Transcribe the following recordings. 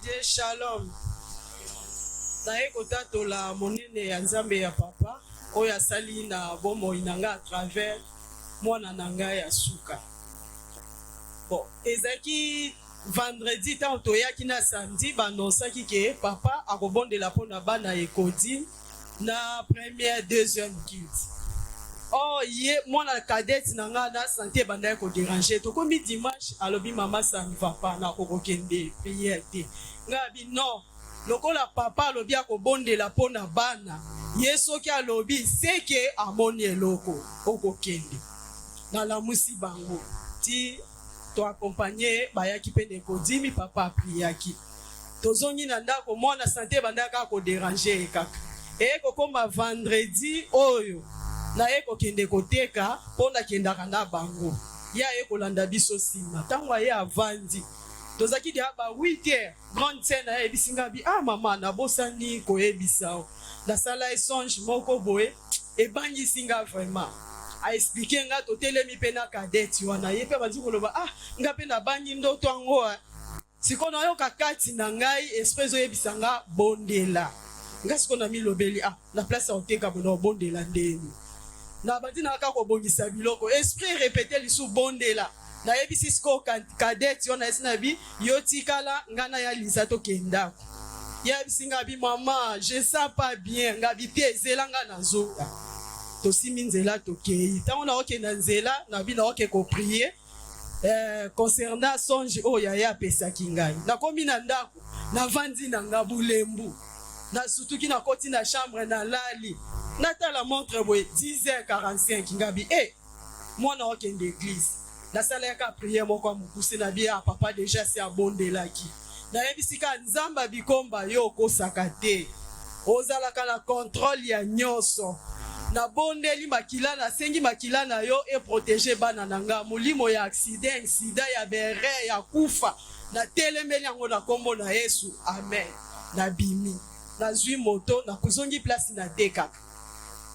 Dieu, shalom. Naye kotato la monene ya nzambe ya papa, oya sali na bomo inanga à travers mwana nanga ya suka. Bon, ezaki vendredi tant toyaki na samedi banosaki ke papa akobondela pona bana ekodi na première deuxième guide. Oh ye mwana cadette nanga na santé banda ko déranger to komi dimanche alobi mama ça ne va pas na kokokende prière te. Ngabi non lokola papa alobi akobondela pona bana yeso ki alobi seke amoni eloko okokende na la musi bango ti to accompagner bayaki pene kodimi papa priaki tozongi na ndako mwana santé banda ko déranger kaka e kokoma vendredi oyo na eko kende koteka pona kendaka na bango ya eko landa biso sima tango ya avandi tozaki dia ba 8h grande scène na ebisinga bi ah mama na bosani ko ebisao na sala échange moko boye e bangi singa vraiment a expliquer nga totelemi pena cadette wana yepe banzi koloba ah nga pe na bangi ndoto ango sikono yo kakati na ngai espèce oyebisanga bondela nga sikono mi lobeli ah na place oteka bono bondela ndeni na bandi na ka ko bongisa biloko esprit répéter lisu bondela na yebisi sko cadette yona esina bi yotikala ngana ya lisa to kenda ya bisinga bi mama je sens pas bien ngabi tezela nga na nzoka to siminzela to kei tango na oke na nzela na bi na oke ko prier concernant songe oya ya pesa kingai na komi na ndako na vandi na ngabulembu na sutuki na koti na chambre na lali nata la montre boy 10h45 ngabi mwana okende église na sala ya ka prière moko mukuse na bia papa déjà c'est abondelaki na yebisika nzamba bikomba yo kosaka te ozalaka na contrôle ya nyonso na bondeli makila na sengi makila na yo et protéger bana nanga molimo ya accident sida ya bere ya kufa na telemeli yango na kombo na Yesu amen na bimi na zui moto na kuzongi place na dekaka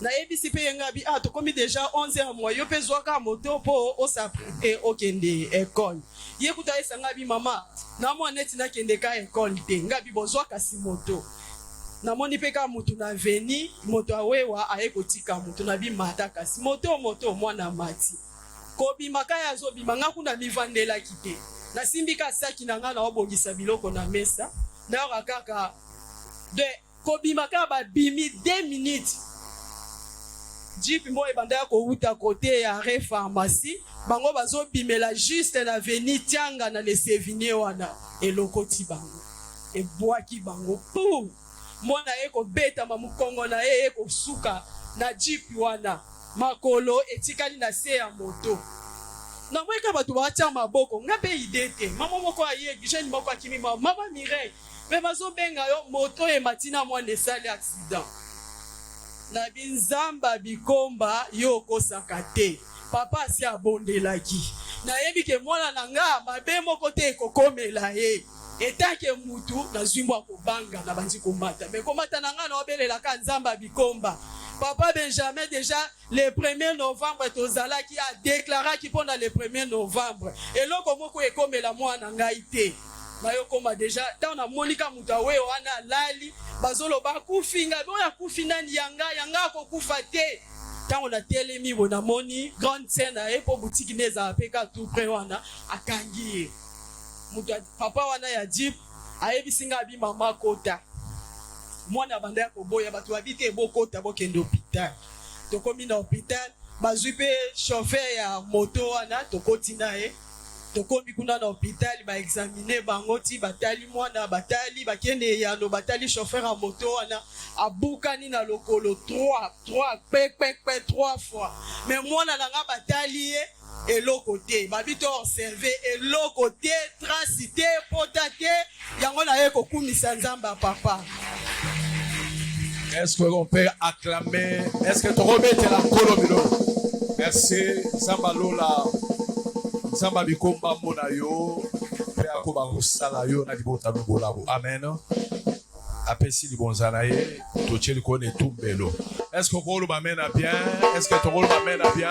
na ebisi pe ngabi ah to komi déjà 11h mois yo pe zwaka moto po o s'apprêter okende école ye kuta esanga bi mama na mo neti na kende ka école te ngabi bozwaka si moto na moni pe ka mutu na veni moto awewa ayekotika mutu na bi mata kasi moto mwana mati ko bi makaya zo bi manga kuna mivandela kite na simbika saki na nga na obongisa biloko na mesa na kaka de ko bi makaba bimi 2 minutes Jeep mo ebanda ko uta côté ya re pharmacie bango bazo bimela juste na veni tianga na le sevigné wana elokoti bango e boaki bango pou mona eko beta mamukongo na eko suka na Jeep wana makolo etikali na se ya moto na mweka batu bacha maboko ngape idete mama moko aye jeune moko akimi mama Mireille me bazo benga yo moto e matina mwana esali accident na binzamba bikomba yo kosaka te papa si abondelaki na yebi ke mwana nanga mabe moko te kokomela ye etake mutu na zwimbo akobanga na banzi komata me komata nanga na obelela ka nzamba bikomba papa Benjamin déjà le 1er novembre tozalaki a déclaré ki pona le 1er novembre eloko moko ekomela mwana ngai te na yo koma déjà ta na molika mutu awe wana lali bazolo ba kufinga boya kufina yanga ko kufa te tango na telemi bona moni grande scène e po boutique neza apeka tout près wana akangi mutu papa wana ya Jeep ayebisinga bi mama kota mwana banda ya koboya batu babite bokota bokende hôpital to komi na hôpital bazwi pe chauffeur ya moto wana to koti nae tokomi kuna na hôpital ba examiner bango ti batali mwana batali bakende ya no batali chauffeur a moto wana abukani na lokolo 3 fois mais mwana nanga batali eloko te babito observer eloko te transité potate yango na ye kokumisa nzamba papa. Est-ce qu'on peut acclamer? Est-ce que tu remets la colomino? Merci Zambalola. Zamba bikomba mona yo pe akoba kusala yo na libota ngola bo amen apesi libonzana ye to cheli kone tumbelo. Est-ce que vous m'amène à bien? Est-ce que tu m'amène à bien?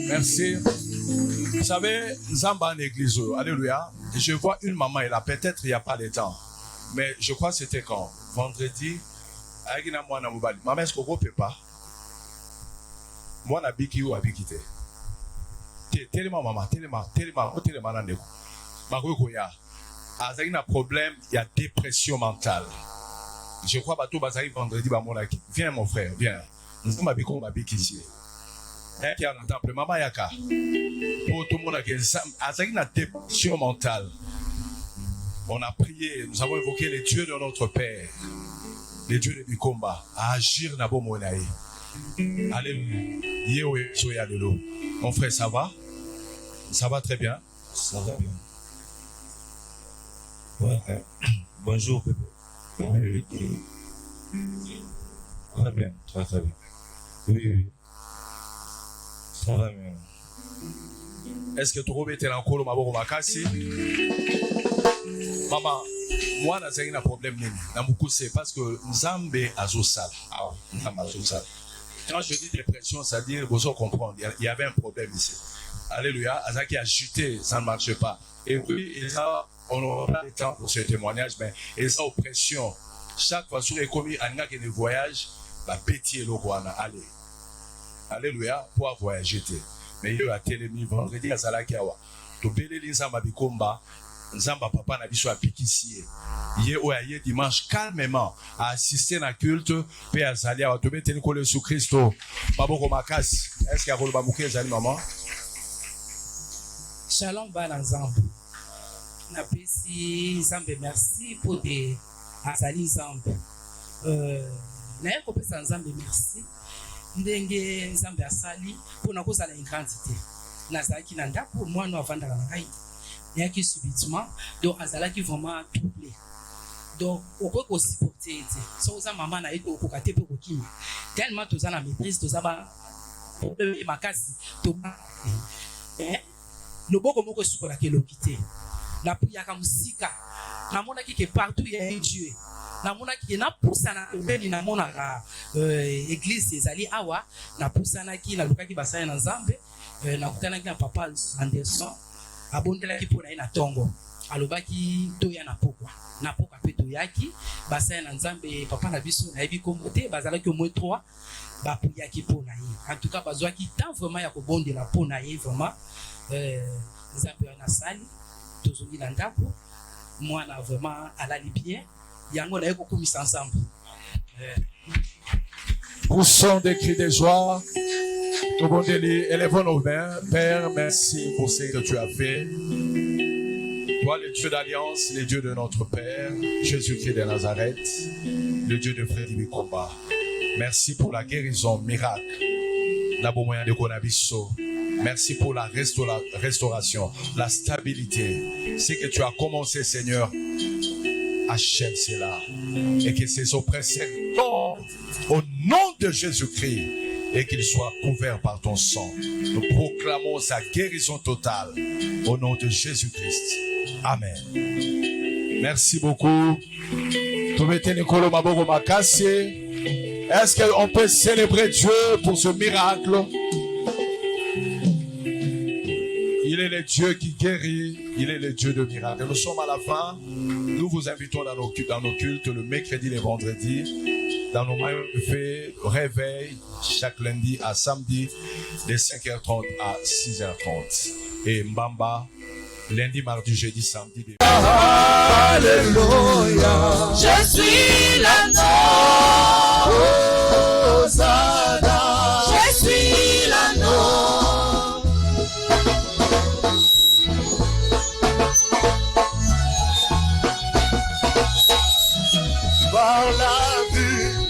Merci. Vous savez, Zamba en église, alléluia. Je vois une maman, elle a peut-être il n'y a pas de temps. Mais je crois que c'était quand? Vendredi, avec une amouane à Moubali. Maman, est-ce qu'on ne peut pas? Moi, je suis ou habité. Tellement, maman, tellement, nandeko. Magoya. Avec un problème, il y a dépression mentale. Je crois que tout le monde vendredi, viens mon frère, viens. Nous sommes habité ici. Qui a un temple, maman Yaka. Pour tout le monde, avec une dépression mentale. On a prié, nous avons évoqué les dieux de notre Père, les dieux de Bikomba, à agir na bomonaï. Alléluia. Mon frère, ça va? Ça va très bien? Ça va bien. Ouais. Bonjour, bébé. Oui. Très bien, très bien. Oui. Ça va bien. Est-ce que tu remettez encore le maboko makasi? Maman, moi, j'ai un problème. C'est parce que Nzambe azosal. Quand je dis dépression, ça veut dire, vous comprendre, il y avait un problème ici. Alléluia. Azaki a agité, ça ne marche pas. Et puis, on n'aura pas le temps pour ce témoignage, mais ils ont oppression. Chaque fois que j'ai commis un voyage, la pétier le roi. Allez. Alléluia. Pour voyager. Mais il y a télémi vendredi à Zalakiawa. Tu peux les Nzamba Bikomba. Nzamba papa na biso apikisi ye oyaye dimanche calmement à assister na culte pe azali a to meteli ko le sous Christo baboko makasi. Est-ce qu'il y a koloba muke ezali maman? Shalom bana Nzambe. Na pesi Nzambe merci pour des azali Nzambe. Na yako pesa Nzambe merci. Ndenge Nzambe asali pour na kozala une quantité. Na zaki na ndako mwana avanda na ngai. Qui subitement donc azalaki vraiment troublé donc on peut supporter so za maman na eko ko kate pe ko kimi tellement to za na maîtrise to za ba makasi to le boko moko sukola ke lokité na priya ka musika na mona ki que partout il y a un Dieu na mona ki na pusana beni na mona ka église ezali awa na pusana ki na lukaki basaya na Nzambe na kutana ki na papa Anderson abondelaki pona ina tongo alobaki toya na poka pe toyaki basaya na Nzambe papa na biso na yebi kombo te bazalaki au moins 3 ba priaki pona ye en tout cas bazwaki temps vraiment ya kobondela pona ye vraiment Nzambe na sali tozongi na ndako mwana vraiment alali bien yango na yeko komisa ensemble Poussons des cris de joie. Tout le monde élève nos mains. Père, merci pour ce que tu as fait. Toi, le Dieu d'alliance, le Dieu de notre Père, Jésus-Christ de Nazareth, le Dieu de Frédéric Bikomba. Merci pour la guérison miracle. Merci pour la restauration, la stabilité. Ce que tu as commencé, Seigneur, achève cela. Et que ces oppresseurs tombent au nom de Jésus-Christ et qu'ils soient couverts par ton sang. Nous proclamons sa guérison totale au nom de Jésus-Christ. Amen. Merci beaucoup. Est-ce qu'on peut célébrer Dieu pour ce miracle? Il est le Dieu qui guérit, il est le Dieu de miracles. Nous sommes à la fin. Nous vous invitons dans nos cultes le mercredi et le vendredi. Dans nos réveil chaque lundi à samedi de 5h30 à 6h30. Et Mbamba, lundi, mardi, jeudi, samedi. Alléluia. Je suis l'agneau. Hosanna. Je suis l'agneau.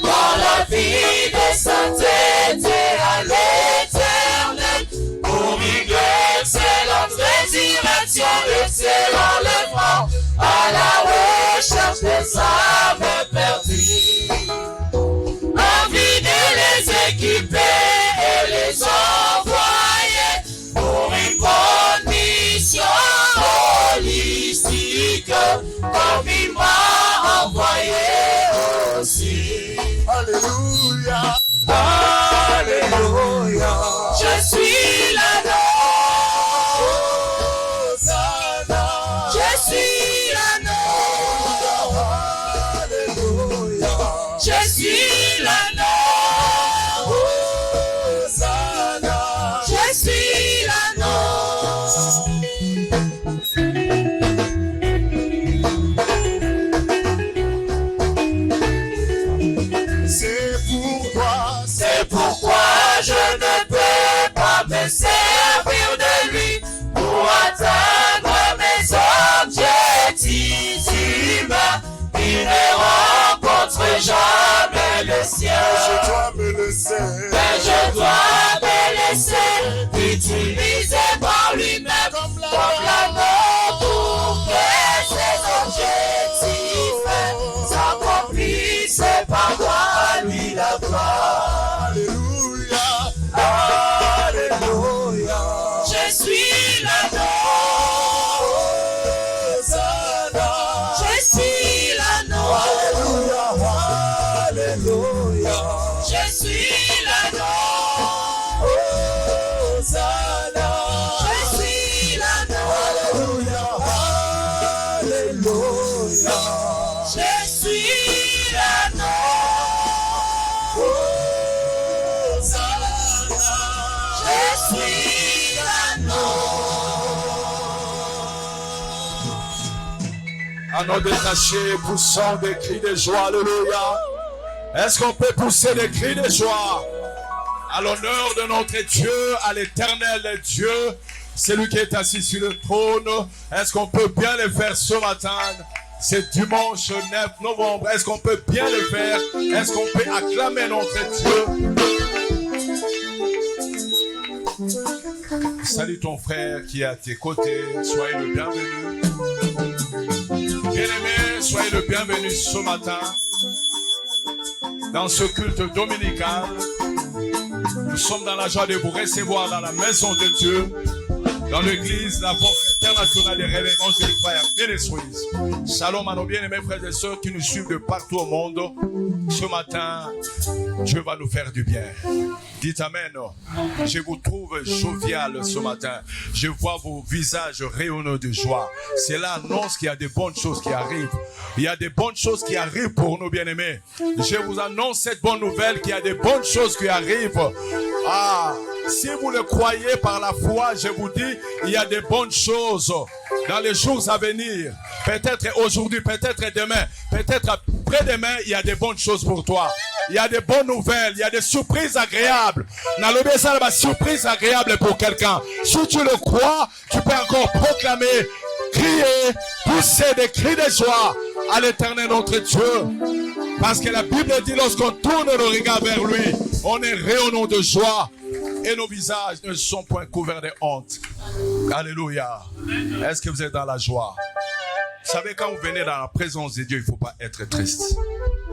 Par la vie de sainteté à l'éternel, pour Miguel, c'est notre résurrection et c'est l'enlèvement à la recherche des âmes perdues. Envie de les équiper et les envoyer pour une bonne mission holistique, comme il m'a envoyé aussi. Alléluia, Alléluia. Je suis l'agneau. Hosanna. Je suis l'agneau. Je suis l'agneau. Hosanna. Je suis l'agneau. C'est pourquoi je ne peux pas me servir de lui pour atteindre mes objectifs humains. Il ne rencontre jamais le ciel. Je dois me laisser. Mais je dois me laisser utiliser par lui-même comme l'amour pour que ses objectifs s'accomplissent par moi, lui la gloire. Alléluia. Alléluia. Je suis l'agneau. Hosanna. Je suis l'agneau. Alléluia. Je suis l'agneau. Hosanna. Je suis l'agneau. Alléluia. Je suis l'agneau. Hosanna. Je suis l'agneau. À nos détachés, poussons des cris de joie. Alléluia. Est-ce qu'on peut pousser des cris de joie à l'honneur de notre Dieu, à l'éternel Dieu, celui qui est assis sur le trône? Est-ce qu'on peut bien le faire ce matin? C'est dimanche 9 novembre. Est-ce qu'on peut bien le faire? Est-ce qu'on peut acclamer notre Dieu? Salut ton frère qui est à tes côtés. Soyez le bienvenu. Bien-aimés, soyez le bienvenu ce matin dans ce culte dominical. Nous sommes dans la joie de vous recevoir dans la maison de Dieu, dans l'église, la Force internationale des révérences et des croyants Ministries. Shalom à nos bien-aimés frères et sœurs qui nous suivent de partout au monde. Ce matin, Dieu va nous faire du bien. Dites Amen. Je vous trouve jovial ce matin. Je vois vos visages rayonnants de joie. Cela annonce qu'il y a de bonnes choses qui arrivent. Il y a de bonnes choses qui arrivent pour nos bien-aimés. Je vous annonce cette bonne nouvelle qu'il y a de bonnes choses qui arrivent. Ah, si vous le croyez par la foi, je vous dis, il y a de bonnes choses dans les jours à venir. Peut-être aujourd'hui, peut-être demain, peut-être après-demain, il y a de bonnes choses pour toi. Il y a des bonnes nouvelles, il y a des surprises agréables. N'allez ça la surprise agréable pour quelqu'un. Si tu le crois, tu peux encore proclamer, crier, pousser des cris de joie à l'éternel notre Dieu. Parce que la Bible dit, lorsqu'on tourne le regard vers lui, on est rayonnant de joie et nos visages ne sont point couverts de honte. Alléluia. Est-ce que vous êtes dans la joie? Vous savez, quand vous venez dans la présence de Dieu, il ne faut pas être triste.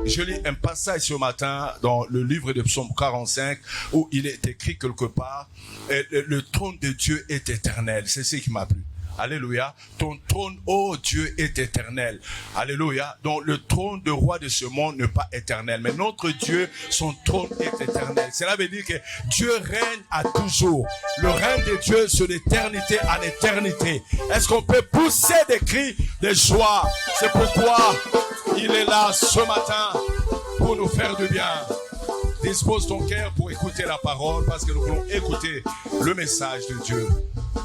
Je lis un passage ce matin dans le livre de Psaume 45 où il est écrit quelque part, le trône de Dieu est éternel. C'est ce qui m'a plu. Alléluia. Ton trône, oh Dieu, est éternel. Alléluia. Donc le trône de roi de ce monde n'est pas éternel. Mais notre Dieu, son trône est éternel. Cela veut dire que Dieu règne à toujours. Le règne de Dieu sur l'éternité en éternité. Est-ce qu'on peut pousser des cris de joie? C'est pourquoi il est là ce matin pour nous faire du bien. Dispose ton cœur pour écouter la parole parce que nous voulons écouter le message de Dieu.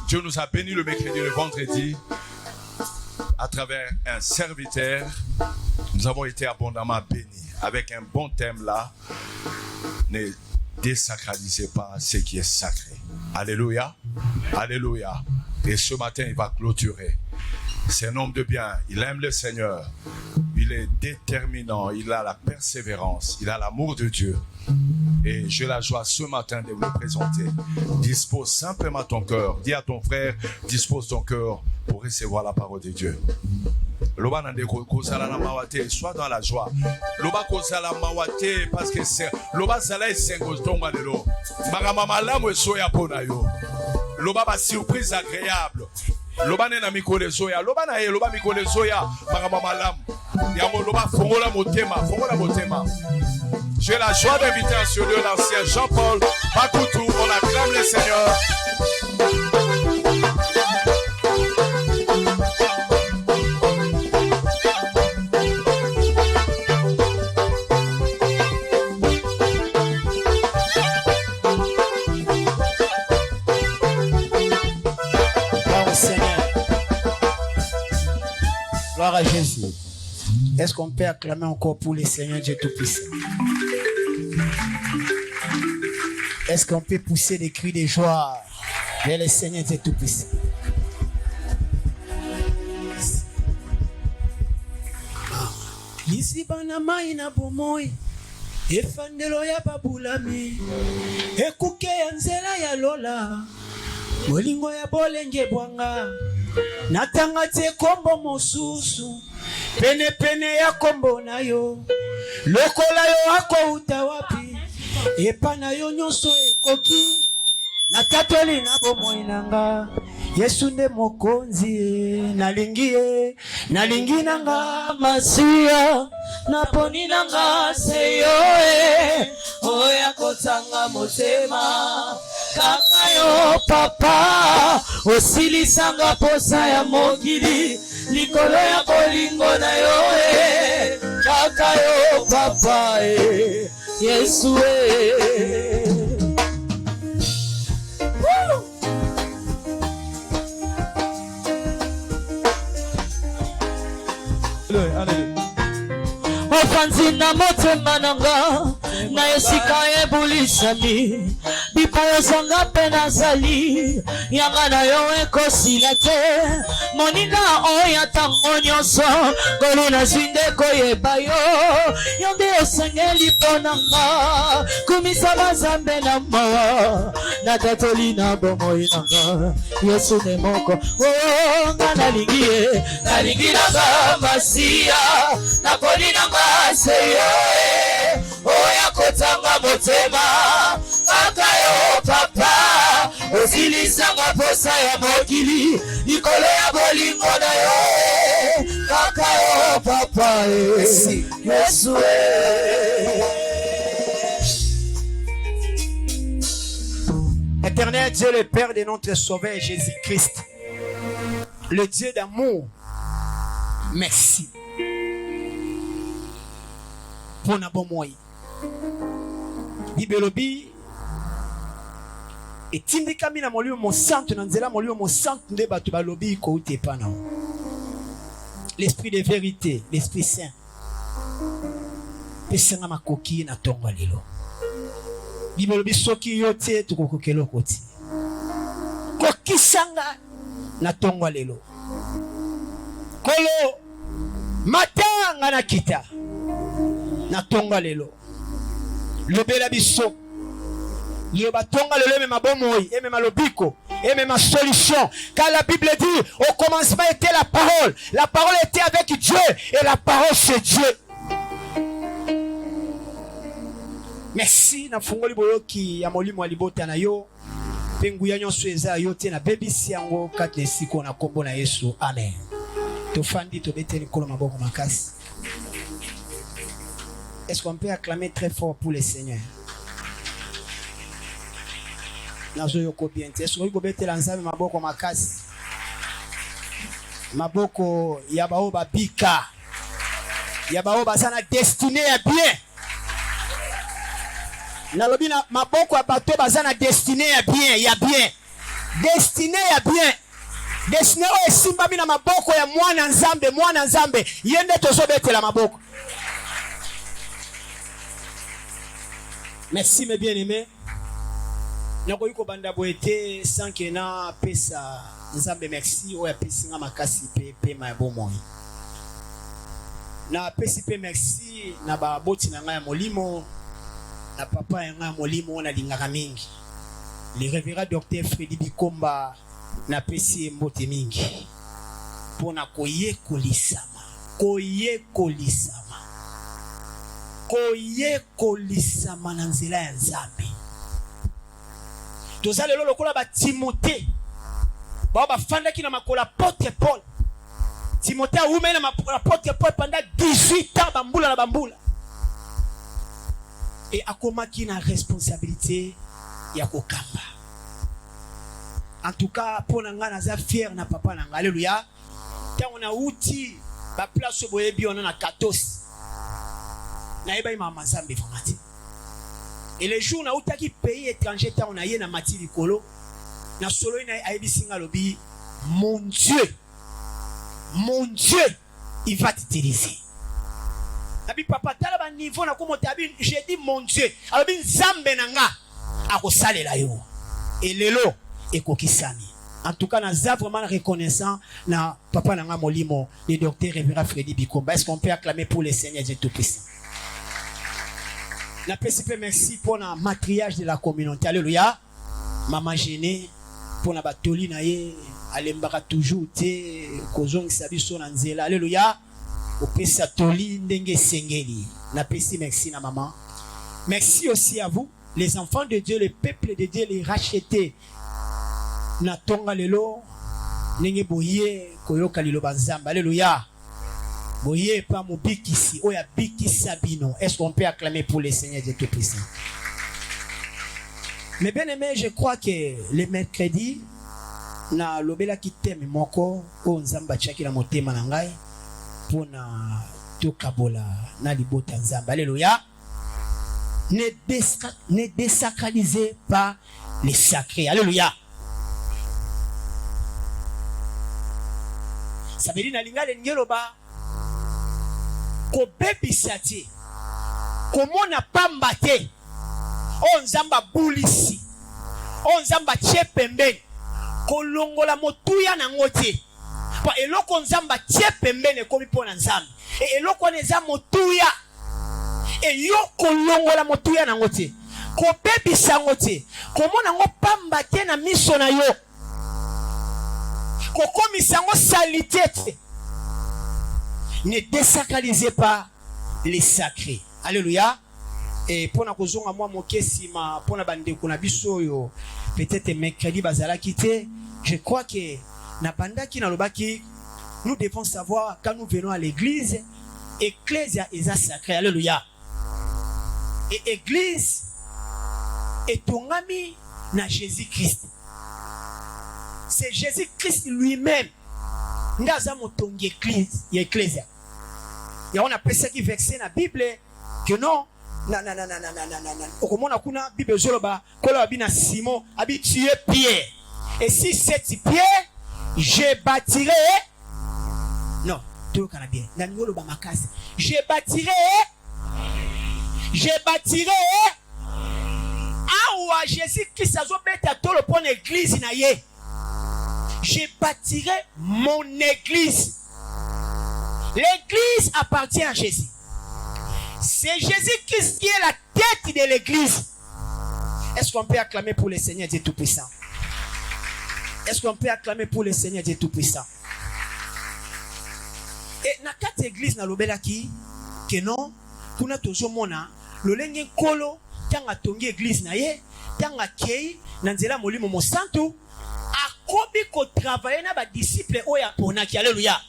Dieu nous a bénis le mercredi et le vendredi à travers un serviteur. Nous avons été abondamment bénis avec un bon thème là. Ne désacralisez pas ce qui est sacré. Alléluia. Alléluia. Et ce matin, il va clôturer. C'est un homme de bien. Il aime le Seigneur. Il est déterminant. Il a la persévérance. Il a l'amour de Dieu. Et j'ai la joie ce matin de vous le présenter. Dispose simplement ton cœur. Dis à ton frère, dispose ton cœur pour recevoir la parole de Dieu. Loba nande kozala na mawate, sois dans la joie. Loba kozala mawate parce que c'est loba zala esengo tonga lelo. Magama malamu esoya pona yo. Loba ba surprise agréable. Loba nena mikole zoya, loba na ye loba mikole zoya magama malamu. Yango loba fongola motema. J'ai la joie d'inviter en ce lieu l'ancien Jean-Paul Bakoutou. On acclame le Seigneur. Gloire à Jésus. Est-ce qu'on peut acclamer encore pour le Seigneur Dieu Tout-Puissant? Est-ce qu'on peut pousser des cris de joie vers le Seigneur Dieu Tout-Puissant? Ici banama ina bomoi efandelo ya babulami ekuke ya nzela ya lola bolingo ya bolenge bwanga natanga te kombo mosusu pene pene ya kombo na yo lokola yo akouta wapi epa na yo nyonso ekoki natatoli na bomoi nanga Yesu nde mokonzi nalingi nanga masiya naponi nanga seyo oya kotanga motema kaka yo papa osilisanga posa ya mokili likolo ya bolingo na yo kaka yo papa Yesu ofanzi na motema nanga na esika ebulisami bipayo sanga mpe nazali yanga na yo ekosila te moninga oyo ntango nyonso ngolu nazwi nde koyeba yo nde osengeli mpo nanga kumisa bazambe na mawa natatoli na bomoi nanga Yesu nde moko nga nalingi nanga masiya naponi nanga seyo oya kotanga motema kaka yo papa osilisanga posa ya mokili likolo ya bolingo na yo kaka yo papa Yesu Éternel Dieu, le Père de notre Sauveur Jésus-Christ, le Dieu d'amour, merci pour na bon moyen. Bibelobi et tindikami na molio mo santo na nzela molio mo santo nde bato balobi ko utepana. L'esprit de vérité, l'esprit saint. Pesanga makoki na tongo lelo. Bibelobi soki yote tukokokelo koti. Kokisanga na tongo lelo. Kolo matanga na kita. Na tonga lelo lobela biso yo batonga lelo même bomoi et même lobiko et même solution car la Bible dit au commencement était la parole était avec Dieu et la parole c'est Dieu. Merci na fungoli boyoki ya molimo alibota na yo penguya nyonso eza yo te na bebisi yango kate siko na kombo na Yesu amen. Tofandi tobeteli kolo maboko makasi. Est-ce qu'on peut acclamer très fort pour le Seigneur? Est-ce qu'on peut lancer maboko makasi? Maboko yabao babika. Yabao basana destiné à bien. Nalobi na maboko abato basana destiné à bien, ya bien. Destiné à bien. Destiné o simba mina maboko ya mwana nzambe. Yende tozobete la maboko. Merci mes bien-aimés. Nakoyi ko banda boete sankena pesa nzambe merci oya pesinga makasi pe ma bomoi. Na pesi pe merci na ba boti na ngaya molimo na papa ya ngaya molimo na lingaka mingi. Le révérend docteur Freddy Bikomba na pesi mbote mingi. Pona koyekolisama. Koyekolisama na nzela ya Nzambe. Tozale lolo kola ba Timothée. Ba fandaki na makola apôtre Paul. Timothée a oumé na apôtre Paul pendant 18 ans bambula. Et akomaki na responsabilité ya kokamba. En tout cas, pour nga naza fier na papa na nga. Alléluia. Tant on a outil ba place boyebi on a 14. Na eba ima mazambe famati. Et les jours na outaki pays étranger ta on a yé na mati likolo na solo ina aibi singa lobi mon Dieu il va t'utiliser. Abi papa tala ba niveau na komonter abi j'ai dit mon Dieu abi nzambe nanga akosalela yo et lelo ekokisami. En tout cas, nous sommes vraiment reconnaissants na papa nanga molimo le docteur Révérend Freddy Bikomba. Est-ce qu'on peut acclamer pour le Seigneur Dieu Tout-Puissant? La PCP merci pour le matriage de la communauté. Alléluia. Maman Géné pour la batoli na ye alembaka toujours te kozong sabi so na nzela. Alléluia. Opesa toli ndenge sengeli. Na PCP merci na maman. Merci aussi à vous les enfants de Dieu, le peuple de Dieu, les rachetés. Na tonga lelo nenge boye koyoka liloba nzamba. Alléluia. Boye pa mobikisi oya bikisa bino. Est-ce qu'on peut acclamer pour le Seigneur Dieu Tout-Puissant? Mais bien aimé, je crois que le mercredi na lobela ki teme moko o nzamba chaki na motema na ngai pona tokabola na libota nzamba. Alléluia. Ne désacralisez pas les sacrés. Alléluia. Ça veut dire na linga lengeloba ko bebisa te komona pamba te o nzamba bulisi o nzamba tie pembeni kolongola motuya na ngote pa eloko nzamba tie pembeni ekomi pona nzambe e eloko neza motuya e yo kolongola motuya na ngote ko bebisa ngote komona ngo pamba te na miso na yo kokomisango salité. Ne désacralisez pas les sacrés. Alléluia. Et pour na kozonga moi mokesi ma pour na bande kuna biso yo peut-être mercredi bazala kité. Je crois que na banda ki na lobaki nous devons savoir quand nous venons à l'église, ecclésia est sacré. Alléluia. Et église est tongami na Jésus-Christ. C'est Jésus-Christ lui-même. Ndaza motongi ecclésia. Ya on appelle ça qui verset na Bible que non na okomona kuna Bible zoloba kola bina Simon abi tué Pierre. Et si cette pierre je bâtirai non tout kana bien. Na ngoloba makasi. Je bâtirai awa Jésus-Christ azobeta tolo pon église na ye. Je bâtirai mon église. L'église appartient à Jésus. C'est Jésus-Christ qui est la tête de l'église. Est-ce qu'on peut acclamer pour le Seigneur Dieu Tout-Puissant? Est-ce qu'on peut acclamer pour le Seigneur Dieu Tout-Puissant? Et na quatre églises na lobelaki que non, kuna tozo mona lolenge kolo tanga tongi église na ye, tanga kei na nzela molimo mo santu. Kobi ko travailler na ba disciple oya ponaki. Alléluia.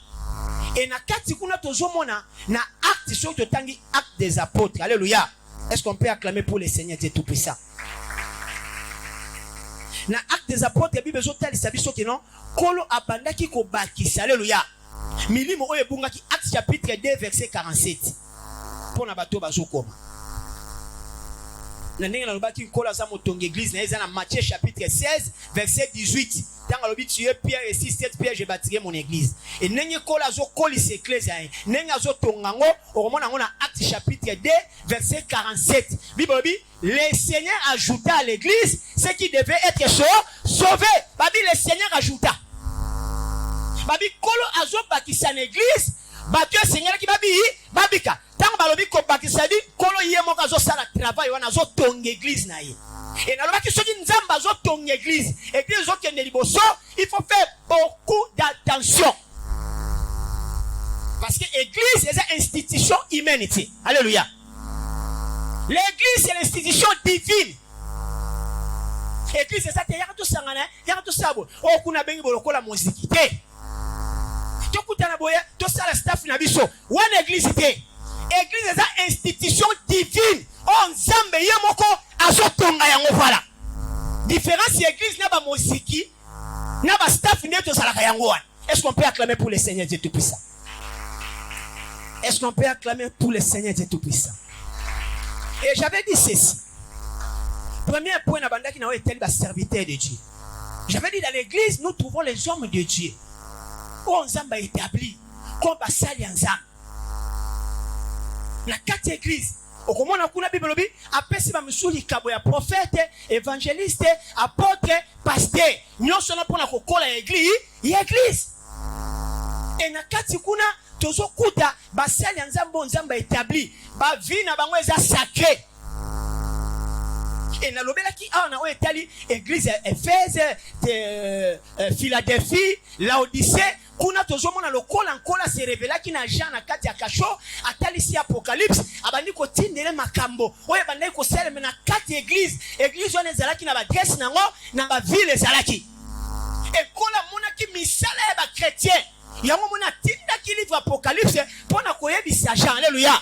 Et na kati kuna tozomona na acte sur totangi acte des apôtres. Alléluia. Est-ce qu'on peut acclamer pour le Seigneur Dieu Tout-Puissant? Na acte des apôtres la Bible zotali sabiso ke non kolo abandaki ko bakisa. Alléluia. Milimo oyo bungaki acte chapitre 2 verset 47. Pona bato bazokoma. Na ndenge na lobaki kolo za motongi église na eza na Matthieu chapitre 16 verset 18. Dans le but tu es Pierre et si cette pierre je bâtirai mon église. Et n'enye kola zo kolis église hein. N'enye zo tongango au moment où on a Acte chapitre 2 verset 47. Bible dit le Seigneur ajouta à l'église ce qui devait être sauvé. Babi le Seigneur ajouta. Babi kolo azo bakisa l'église. Babi le Seigneur qui babi babika. Tant balobi ko bakisa di kolo yemo kazo sala travail wana zo tong église na ye. Et dans le qui nzamba zo ton église, église zo kende liboso, il faut faire beaucoup d'attention. Parce que l'église est une institution humanité. Alléluia. L'église c'est l'institution divine. L'église c'est ça, y'a tout ça, y'a tout ça. Oh, kuna bengi boloko la musique. Tu kutana boya, tout ça la staff na biso. One église te. Église c'est une institution divine. Oh, nzambe yemoko azotonga yango voilà. Différence église na ba mosiki na ba staff neto salaka yango wana. Est-ce qu'on peut acclamer pour le Seigneur Dieu Tout-Puissant? Est-ce qu'on peut acclamer pour le Seigneur Dieu Tout-Puissant? Et j'avais dit ceci. Premier point na banda qui na été le serviteur de Dieu. J'avais dit dans l'église nous trouvons les hommes de Dieu. Oh nzamba établi. comme basali ensemble na kati église okomona kuna Bible lobi apesi ba misuli kabo ya prophète évangéliste apôtre pasteur nyonso na pona kokola église et na kati kuna tozo kuta basali nzambe établi ba vie na bango eza sacré et na lobelaki na o etali église Éphèse Philadelphie Laodicée kuna tozo mona lokola nkola se révélaki na Jean na kati ya kasho atali si apocalypse abandi ko tindele makambo oye bandai ko seleme na kati église on ezalaki na ba adresse nango na ba ville ezalaki ekola mona ki misala ya ba chrétien yango mona tinda ki livre apocalypse pona koyebisa Jean alléluia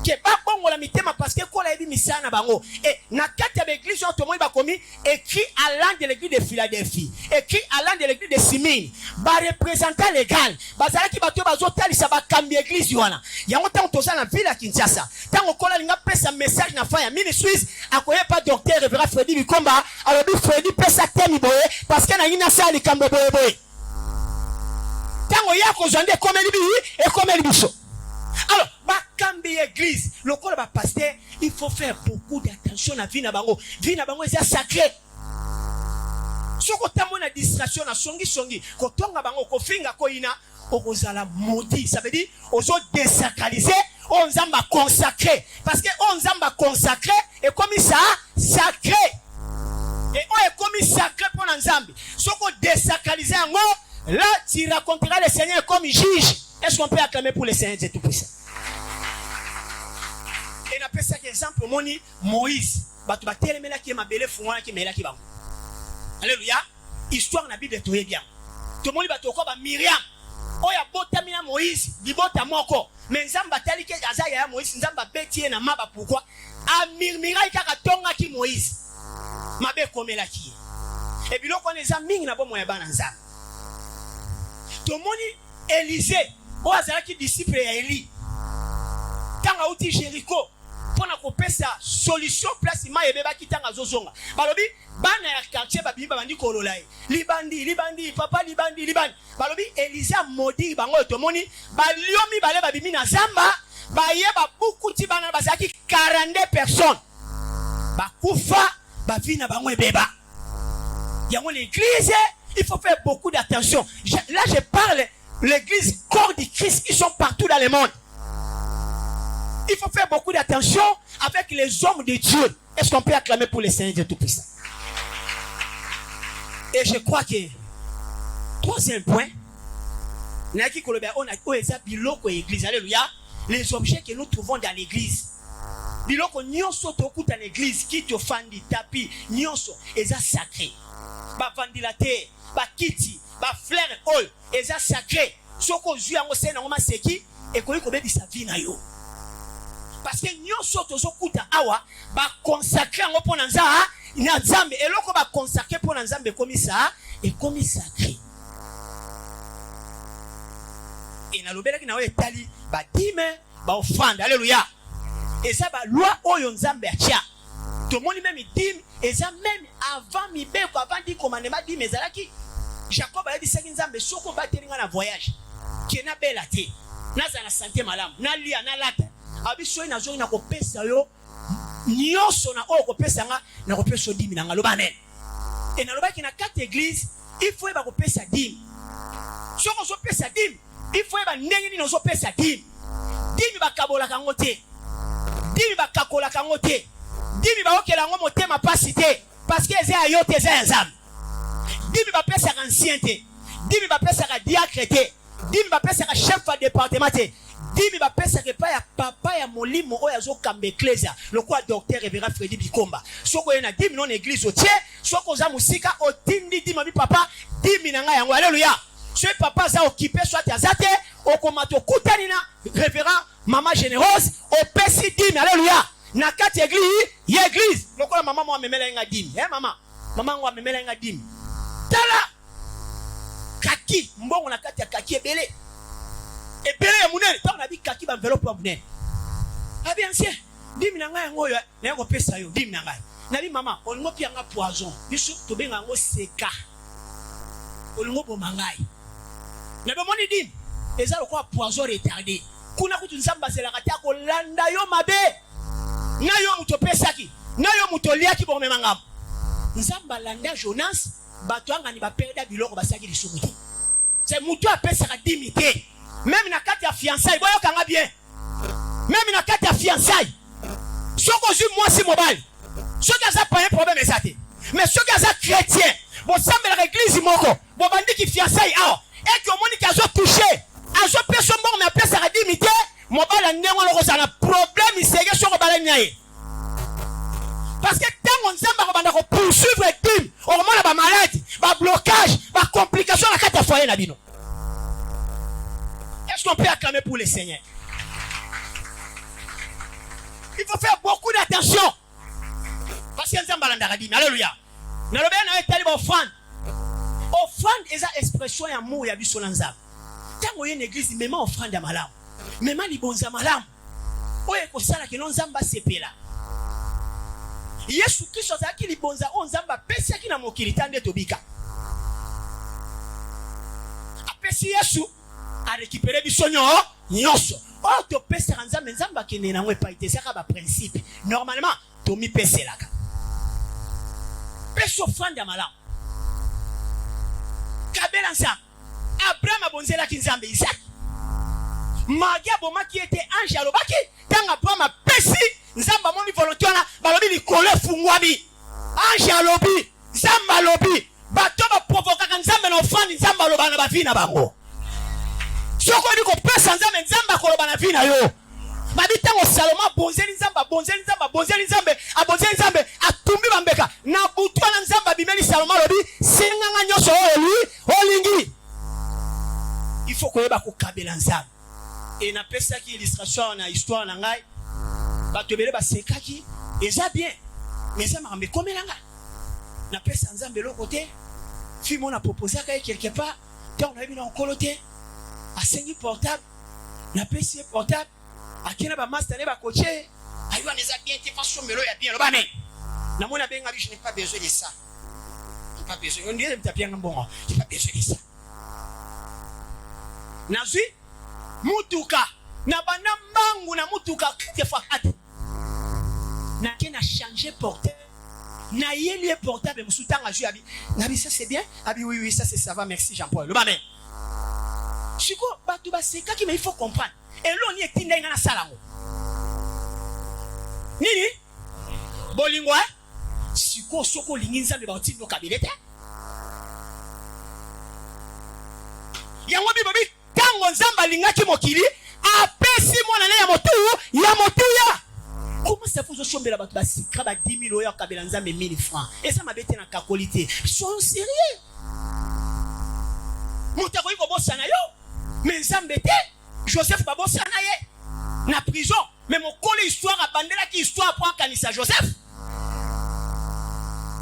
ke ba bongo la mitema parce que kola yebi misala na bango et na kati ya église on tomoyi ba komi écrit à l'an de l'église de Philadelphie écrit à l'an de l'église de Simine ba représentant légal bazalaki bato bazotalisa ba kambi église wana yango tango toza na ville ya Kinshasa tango kola linga pesa message na fa ya ministries akoye pas docteur révérend Freddy Bikomba alobi Freddy pesa temi boye parce que na yina sa likambo boye tango yako zonde komeli bi et komeli biso. Alors, bakambi église, le corps de pasteur, il faut faire beaucoup d'attention à vie na bango. Vie na bango c'est sacré. Soko tambo na distraction na songi, ko tonga bango ko finga ko ina, okozala maudit. Ça veut dire ozo désacraliser, on nzamba consacré parce que on nzamba consacré et comme ça sacré. Et on est comme sacré pour nzambi. Soko désacraliser ngo, là tu raconteras le Seigneur comme juge. Est-ce qu'on peut acclamer pour le Seigneur de Tout-Puissant? Et on appelle ça exemple Moïse. Alléluia. Histoire na Bible est bien. Tout le monde va Myriam. Oya botamina Moïse, bibota moko. Mais nzamba tali ke azaya ya Moïse, nzamba beti na maba pourquoi? A mirmira ikaka tonga ki Moïse. Mabe komela ki. Et biloko neza mingi na bomo ya bana nzamba. Tout le monde Élisée. O azalaki disciple ya Eli. Tanga uti Jéricho pona kopesa solution place ma yebeba kitanga zozonga. Balobi bana ya quartier babimba bandi kololaye. Libandi papa libandi. Balobi Élisée maudit bango tomoni baliomi bale babimi na zamba bayeba bukuti bana bazaki 42 personnes. Bakufa bavina bango ebeba. Yango l'église, il faut faire beaucoup d'attention. Là je parle l'église corps du Christ qui sont partout dans le monde. Il faut faire beaucoup d'attention avec les hommes de Dieu. Est-ce qu'on peut acclamer pour les Seigneur de Tout-Puissant? Et je crois que troisième point, alléluia, les objets que nous trouvons dans l'église. Biloko nyonso tokuta dans l'église qui te fandi tapi nyonso eza sacré. Ba vandilate, ba kiti, ba fleur oil eza sacré. Soko zui yango se na ngoma seki e koyi ko bebisa vie na yo. Parce que nyonso tozo kuta awa ba consacrer yango pona na nzambe eloko ba consacrer pona nzambe komi ça et komi sacré. Et na lobela ki na o etali ba dime ba offrande. Alléluia. Et ça ba loi oyo nzambe atia. Tout le monde même dime et ça même avant mi be ko avant di commandement dime ezalaki Jacob a dit ça nzambe soko ba telinga na voyage. Qui na bela te. Na za na santé malamu. Na lia na lata. Abiso ina zo ina ko pesa yo. Nyonso na o ko pesa nga na ko pesa 10 000 nga loba amen. Et na loba ki na quatre églises, il faut ba ko pesa 10 000. Soko so pesa 10 000, il faut ba ndenge ni no so pesa 10 000. 10 000 ba kabola kango te. 10 000 ba kakola kango te. 10 000 ba okela ngo motema pasi te parce que eza ayote eza nzambe. 10 000 ba pesa ka ancienneté. 10 000 ba pesa ka diacre te. 10 000 ba pesa ka chef de département te. 10 000 ba pesa ke pa ya papa ya molimo oyo azokambe ecclesia lokwa docteur révérend Freddy Bikomba. Soko yena 10 000 non église otie, soko za musika otindi 10 000 bi papa 10 000 nga yango. Alléluia. Ce papa za occupé soit azate okomato kutani na révérend maman généreuse au pesi 10 000. Alléluia. Na kati église lokola maman mo amemela nga 10 000. Maman ngo amemela nga 10 000. Tala kaki mbongo na kati ya kaki ebele ya munene tant na bi kaki ba enveloppe ba munene abi ancien 10 000 nga yango yo na ko pesa yo 10 000 nga na bi mama olingo pia nga poison biso to benga ngo seka olingo bo mangai na be moni 10 000 eza lokola poison retardé kuna kutu nzambe azelaka te akolanda yo mabe na yo moto opesaki na yo moto oliaki bomema ngambo nzambe alanda Jonas bato angani baperda biloko basaki lisumu te c'est moto apesaka dimi te même na kati ya fiançailles boyokanga bien même na kati ya fiançailles soko ozwi mwasi mobali soki aza pas un problème eza te mais soki aza chrétien bosambelaka église moko bobandiki fiançailles awa eke omoniki azotouche azopesa mbongo me apesaka dimi te mobali ndenge wana okozala na problème isege soko balani na ye parce que ntango nzambe akobanda kopoursuivre dime okomona bamaladi bablocage bacomplication na kati ya foyer na bino. Est-ce qu'on peut acclamer pour le Seigneur? Il faut faire beaucoup d'attention. Parce que nzambe alandaka dime. Alléluia. Nalobe na etali ba offrande. Offrande eza expression ya amour ya biso na nzambe. Tango ye l'église mema offrande ya malamu. Mema libonza malamu. Oye kosala ke non nzamba sepela. Yesu Kristo azaki libonza o nzamba pesi aki na mokili tande tobika. Apesi Yesu a récupéré biso nyonso. O to pesi nzamba nzamba kene na ngwe pa itesaka ba principe. Normalement to mi peselaka. Pesi offrande ya malamu. Kabela nzamba. Abraham abonzela ki nzambe Isaac. Magia boma qui était ange alobaki tanga Abraham apesi nzamba moni volonté wana balobi likolo fungwami ange alobi nzamba alobi bato ba provokaka nzambe na offrande nzamba aloba na bavi na bango soko ni kopesa nzambe akoloba na vi na yo babi tango Salomo abonzeli nzambe atumbi bambeka na butu na nzamba bimeli Salomo alobi senganga nyonso olingi. Il faut que vous kabela nzambe et na pesa ki illustration na histoire na ngai bato bele ba sekaki eza bien mais ça m'a komela nga na pesa nzambe lo côté fi mona proposer ka quelque part tant on a bien en coloté a sengi portable na pesa portable akina ba master ne ba coacher aywa neza bien te façon melo ya bien lo ba mais na mona benga je n'ai pas besoin de ça. J'ai pas besoin on dirait me taper un bon j'ai pas besoin de ça. Nazwi mutuka na bana mangu na mutuka kefakati na kena changer portable na yeli portable musutanga ju abi nabi ça c'est bien abi oui ça c'est ça va merci Jean-Paul le bamé chiko batu ba seka ki mais il faut comprendre et l'on y est tinda na salango nini bolingwa chiko soko linginza be ba tindo kabelete yango bibobi tango nzamba lingaki mokili apesi mwana na ya motu ya comment ça faut chombela bato basika ba 10 000 oya kabela nzambe 1000 francs et ça mabete na kakolité sont sérieux mutako iko bossa na yo mais nzambe te Joseph ba bossa na ye na prison mais mokole histoire abandela ki histoire pour kanisa Joseph.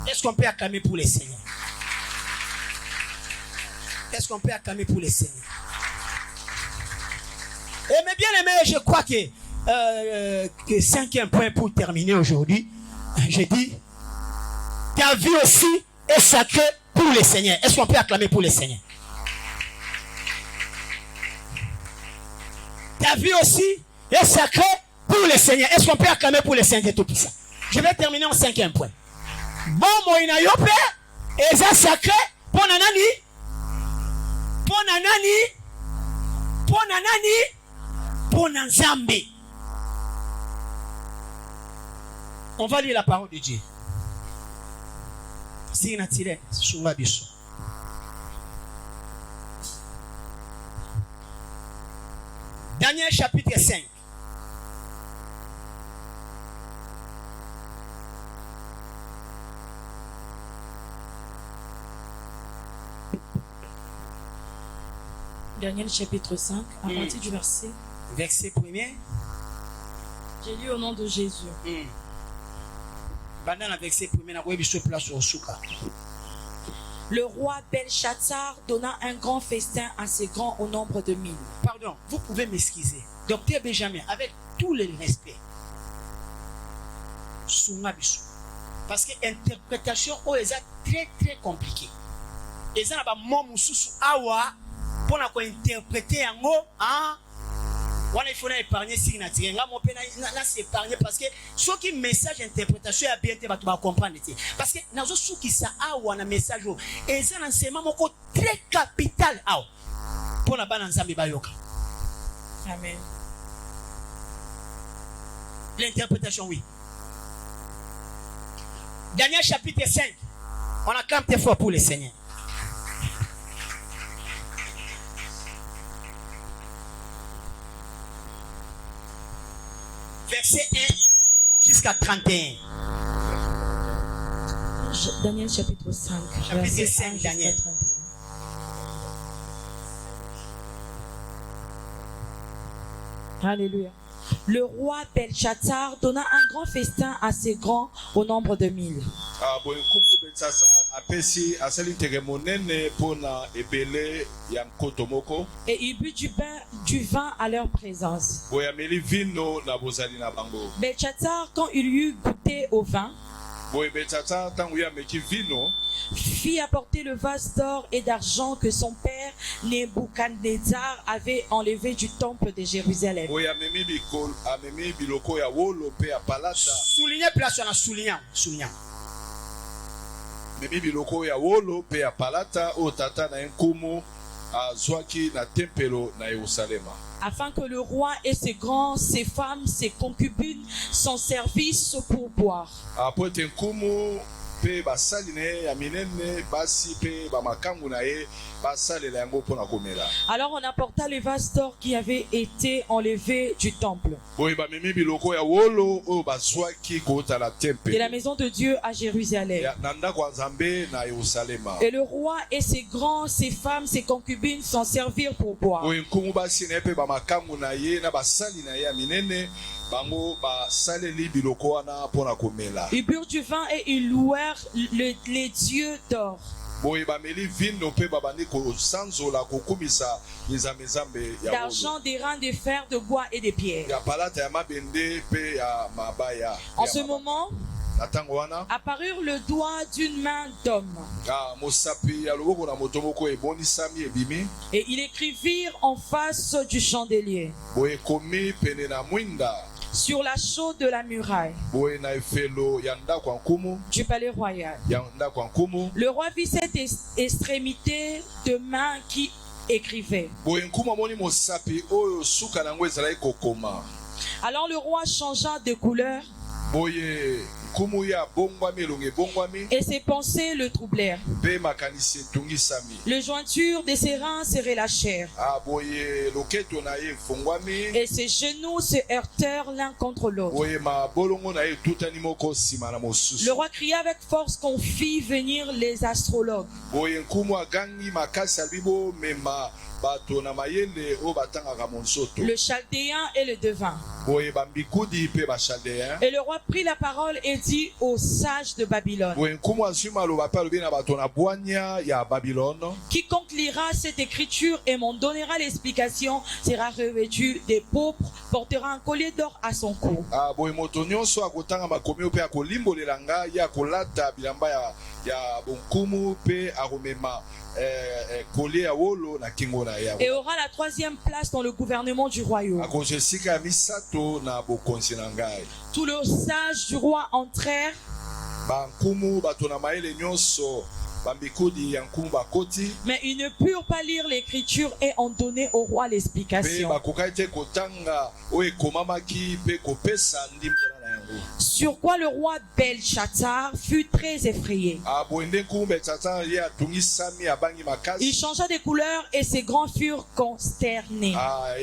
Est-ce qu'on peut acclamer pour les Seigneurs? Est-ce qu'on peut acclamer pour les Seigneurs? Et mes bien-aimés, je crois que cinquième point pour terminer aujourd'hui, je dis, ta vie aussi est sacrée pour les Seigneurs. Est-ce qu'on peut acclamer pour les Seigneurs? Ta vie aussi est sacrée pour les Seigneurs. Est-ce qu'on peut acclamer pour les Seigneurs tout ça? Je vais terminer en cinquième point. Bon, moïna yope, et ça sacré pour nanani? Pour Nzambe. On va lire la parole de Dieu. Daniel chapitre 5. Daniel chapitre 5, à partir du verset 1er. J'ai lu au nom de Jésus. Le roi Belshazzar donna un grand festin à ses grands au nombre de 1000. Pardon, vous pouvez m'excuser. Docteur Benjamin, avec tout le respect. Parce que l'interprétation est très très compliquée. Et ça n'a pas mon awa pour interpréter en haut, hein? Il faut épargner si na tirenga mon pe na s'épargner parce que ce qui message interprétation a bien été va comprendre parce que nazo souki ça a ou na message et ça l'enseignement moko très capital a pour na bana nzambe bayoka. Amen. L'interprétation, oui. Daniel chapitre 5. On acclame très fort pour le Seigneur. Verset 1 jusqu'à 31. Daniel chapitre 5. Chapitre 5, Daniel. 31. Alléluia. Le roi Belshazzar donna un grand festin à ses grands au nombre de 1000. Et il but du vin à leur présence. Belshazzar, quand il eut goûté au vin, fit apporter le vase d'or et d'argent que son père Nebuchadnezzar avait enlevé du temple de Jérusalem. Soulignez place, on a souligné. Afin que le roi et ses grands, ses femmes, ses concubines s'en servissent pour boire. Alors on apporta les vases d'or qui avaient été enlevés du temple de la maison de Dieu à Jérusalem. Et le roi et ses grands, ses femmes, ses concubines s'en servirent pour boire. Ils burent du vin et ils louèrent les dieux d'or. D'argent, d'airain, de fer, de bois et de pierres. En ce moment, apparurent le doigt d'une main d'homme. Et ils écrivirent en face du chandelier, sur la chaude de la muraille du palais royal. Le roi vit cette extrémité de main qui écrivait. Alors le roi changea de couleur et ses pensées le troublèrent. Le jointure de ses reins se relâchèrent et ses genoux se heurtèrent l'un contre l'autre. Le roi cria avec force qu'on fit venir les astrologues. Le chaldéen et le devin. Et le roi prit la parole et dit aux sages de Babylone: quiconque lira cette écriture et m'en donnera l'explication sera revêtu des pourpres, portera un collier d'or à son cou. Et aura la troisième place dans le gouvernement du royaume. Tous les sages du roi entrèrent mais ils ne purent pas lire l'écriture et en donner au roi l'explication. Sur quoi le roi Belshazzar fut très effrayé. Il changea de couleur et ses grands furent consternés. La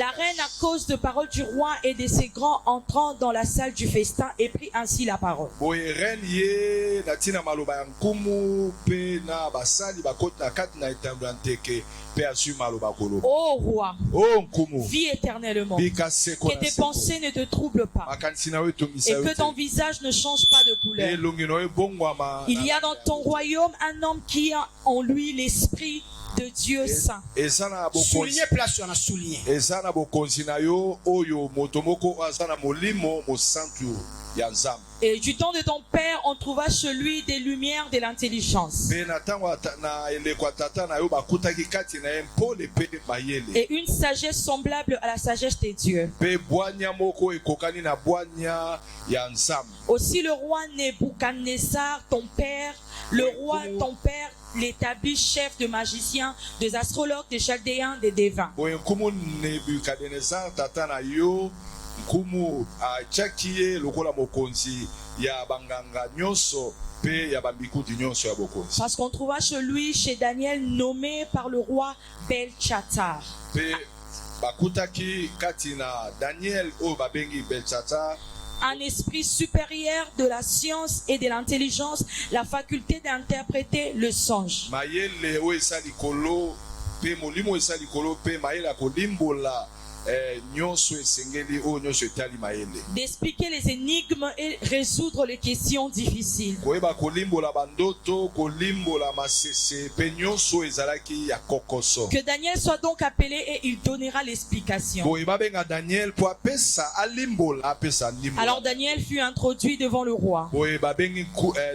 reine, à cause de paroles du roi et de ses grands, entrant dans la salle du festin, et prit ainsi la parole. Ô roi, vis éternellement, que tes pensées ne te troublent pas et que ton visage ne change pas de couleur. Il y a dans ton royaume un homme qui a en lui l'esprit de Dieu saint. ezana bokonzi Souligner place on a souligné. ezana bokonzi na yo oyo motomoko azana molimo mosantu ya nzambe. Et du temps de ton père, on trouva celui des lumières de l'intelligence. Pe na tango na eleko tata na yo bakutaki kati na ye mpole pe mayele. Et une sagesse semblable à la sagesse des dieux. Pe bwanya moko ekokani na bwanya ya nzambe. Aussi le roi Nebuchadnezzar, ton père, l'établit chef de magiciens, des astrologues, des chaldéens, des devins. Boye nkumu Nebukadnezar tata na yo nkumu achaki ye lokola mokonzi ya banganga nyonso pe ya bambikuti nyonso ya bokonzi. Parce qu'on trouva celui chez Daniel nommé par le roi Belchatsar. Pe bakutaki kati na Daniel o babengi Belchatsar Un esprit supérieur de la science et de l'intelligence, la faculté d'interpréter le songe. mayele o esa likolo pe molimo esa likolo pe mayele akolimbola nyonso esengeli o nyonso etali mayele. D'expliquer les énigmes et résoudre les questions difficiles. Koyeba kolimbola bandoto kolimbola masese pe nyonso ezalaki ya kokoso. Que Daniel soit donc appelé et il donnera l'explication. Koyeba benga Daniel po apesa alimbola apesa ndimbola. Alors Daniel fut introduit devant le roi. Koyeba bengi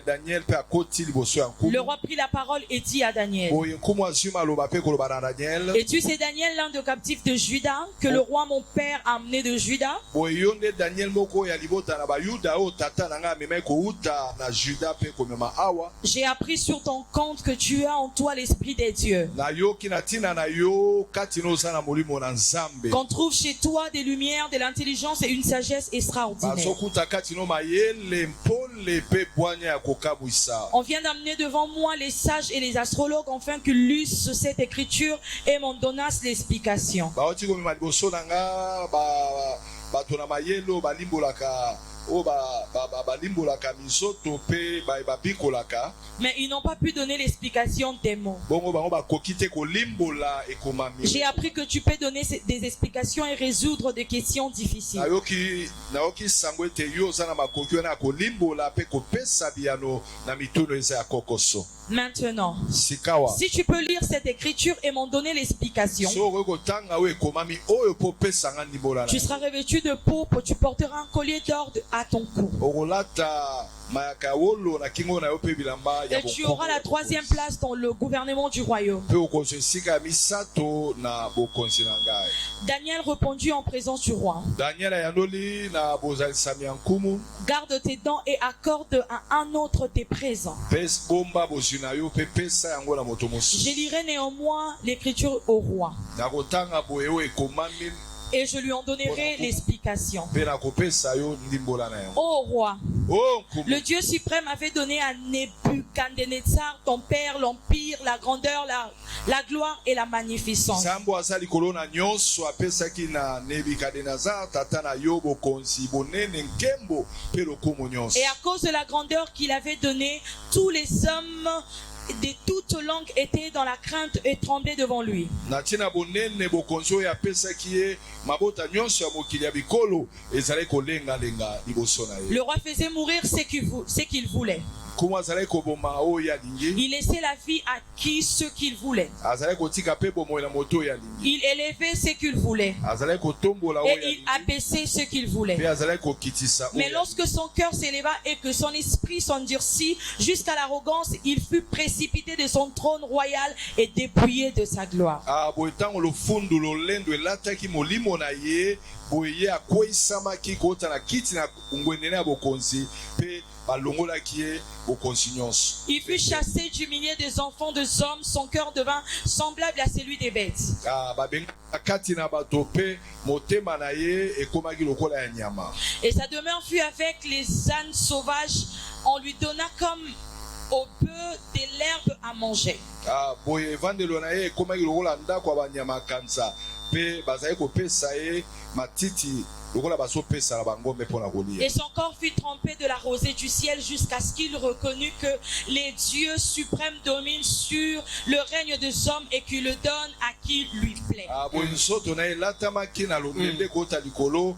Daniel pe akoti liboso ya nkumu. Le roi prit la parole et dit à Daniel: Koye nkumu azima loba pe koloba na Daniel. Et tu sais Daniel, l'un des captifs de Juda, que le roi mon père a amené de Juda? Boye yonde Daniel moko ya libota na bayuda o tata na nga mema ko uta na Juda pe komema awa. J'ai appris sur ton compte que tu as en toi l'esprit des dieux. Na yo kinatina na yo kati no sana molimo na nzambe. Qu'on trouve chez toi des lumières, de l'intelligence et une sagesse extraordinaire. Basokuta kati no mayele mpole pe bwanya ya kokabwisa. On vient d'amener devant moi les sages et les astrologues afin qu'ils lussent cette écriture et m'en donnassent l'explication. Baoti komema liboso na nga bato na mayelo balimbolaka o balimbolaka misoto pe babikolaka. Mais ils n'ont pas pu donner l'explication des mots. Bongo bango bakoki te kolimbola ekomami. J'ai appris que tu peux donner des explications et résoudre des questions difficiles. nayoki sango ete yo oza na makoki wana kolimbola pe kopesa biyano na mituno eza ya kokoso. Maintenant, Sikawa. si tu peux lire cette écriture et m'en donner l'explication, So kotanga we komami oyo popesa nga ndimbola. tu seras revêtu de pourpre, tu porteras un collier d'or à ton cou. Okolata mayaka wolo na kingo na yo pe bilamba ya Et tu auras la 3e place dans le gouvernement du royaume. pe okozwa esika misato na bokonzi na ngai. Daniel répondit en présence du roi: Daniel ayandoli na bozalisami ya nkumu. Garde tes dents et accorde à un autre tes présents. Pes bomba bozwi na yo pe pesa yango na moto mosusu. Je lirai néanmoins l'écriture au roi nakotanga boye oyo ekomami et je lui en donnerai l'explication. pe nakopesa yo ndimbola na yango. Ô roi, Oh nkumu. le Dieu suprême avait donné à Nebuchadnezzar, ton père, l'empire, la grandeur, la gloire et la magnificence. Nzambo aza likolo na nyonso apesaki na Nebukadnezar tata na yo bokonzi bonene nkembo pe lokumu nyonso. Et à cause de la grandeur qu'il avait donnée, tous les hommes de toutes langues étaient dans la crainte et tremblaient devant lui. Na ntina bonene bokonzi oyo apesaki ye mabota nyonso ya mokili ya bikolo ezalaki kolengalenga liboso na ye. Le roi faisait mourir ce qu'il voulait. Nkumu azalaki koboma oyo alingi. Il laissait la vie à qui ce qu'il voulait. Azalaki kotika pe bomoi na moto oyo alingi. Il élevait ce qu'il voulait. Azalaki kotombola oyo Et il alingi. abaissait ce qu'il voulait. Pe azalaki kokitisa oyo Mais lorsque son cœur s'éleva et que son esprit s'endurcit jusqu'à l'arrogance, il fut précipité de son trône royal et dépouillé de sa gloire. boye ntango lofundu lolendo elataki molimo na ye boye ye akweyisamaki kota na kiti na ngwendene ya bokonzi pe balongolaki ye bokonzi nyonso. Il fut chassé du milieu des enfants des hommes, son cœur devint semblable à celui des bêtes. Babenga kati na bato pe motema na ye ekomaki lokola ya nyama. Et sa demeure fut avec les ânes sauvages. On lui donna comme au bœuf de l'herbe à manger. Boye evandelo na ye ekomaki lokola ndako ya banyama kanza pe bazali kopesa ye matiti lokola bazopesa na bangombe mpona kolia. Et son corps fut trempé de la rosée du ciel jusqu'à ce qu'il reconnut que les dieux suprêmes dominent sur le règne des hommes et qu'il le donne à qui lui plaît. Boye nzoto na ye elatamaki na londende kota likolo.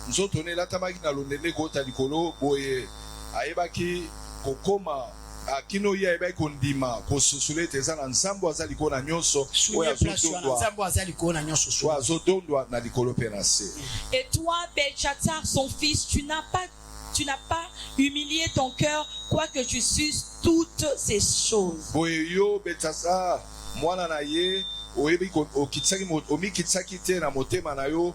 Nzoto na ye elatamaki na londende kota likolo boye ayebaki kokoma akino ya ebe kondima kosusule teza na nsambo azali ko na nyonso Soulier place wana nzambo azali kuona nyonso wa so. azodondwa na likolo pe na se. Et toi, Belshazzar, son fils, tu n'as pas humilié ton cœur, quoique tu susses toutes ces choses. Boye yo Belshazzar mwana na ye oyebi okitsaki omikitsaki te na motema na yo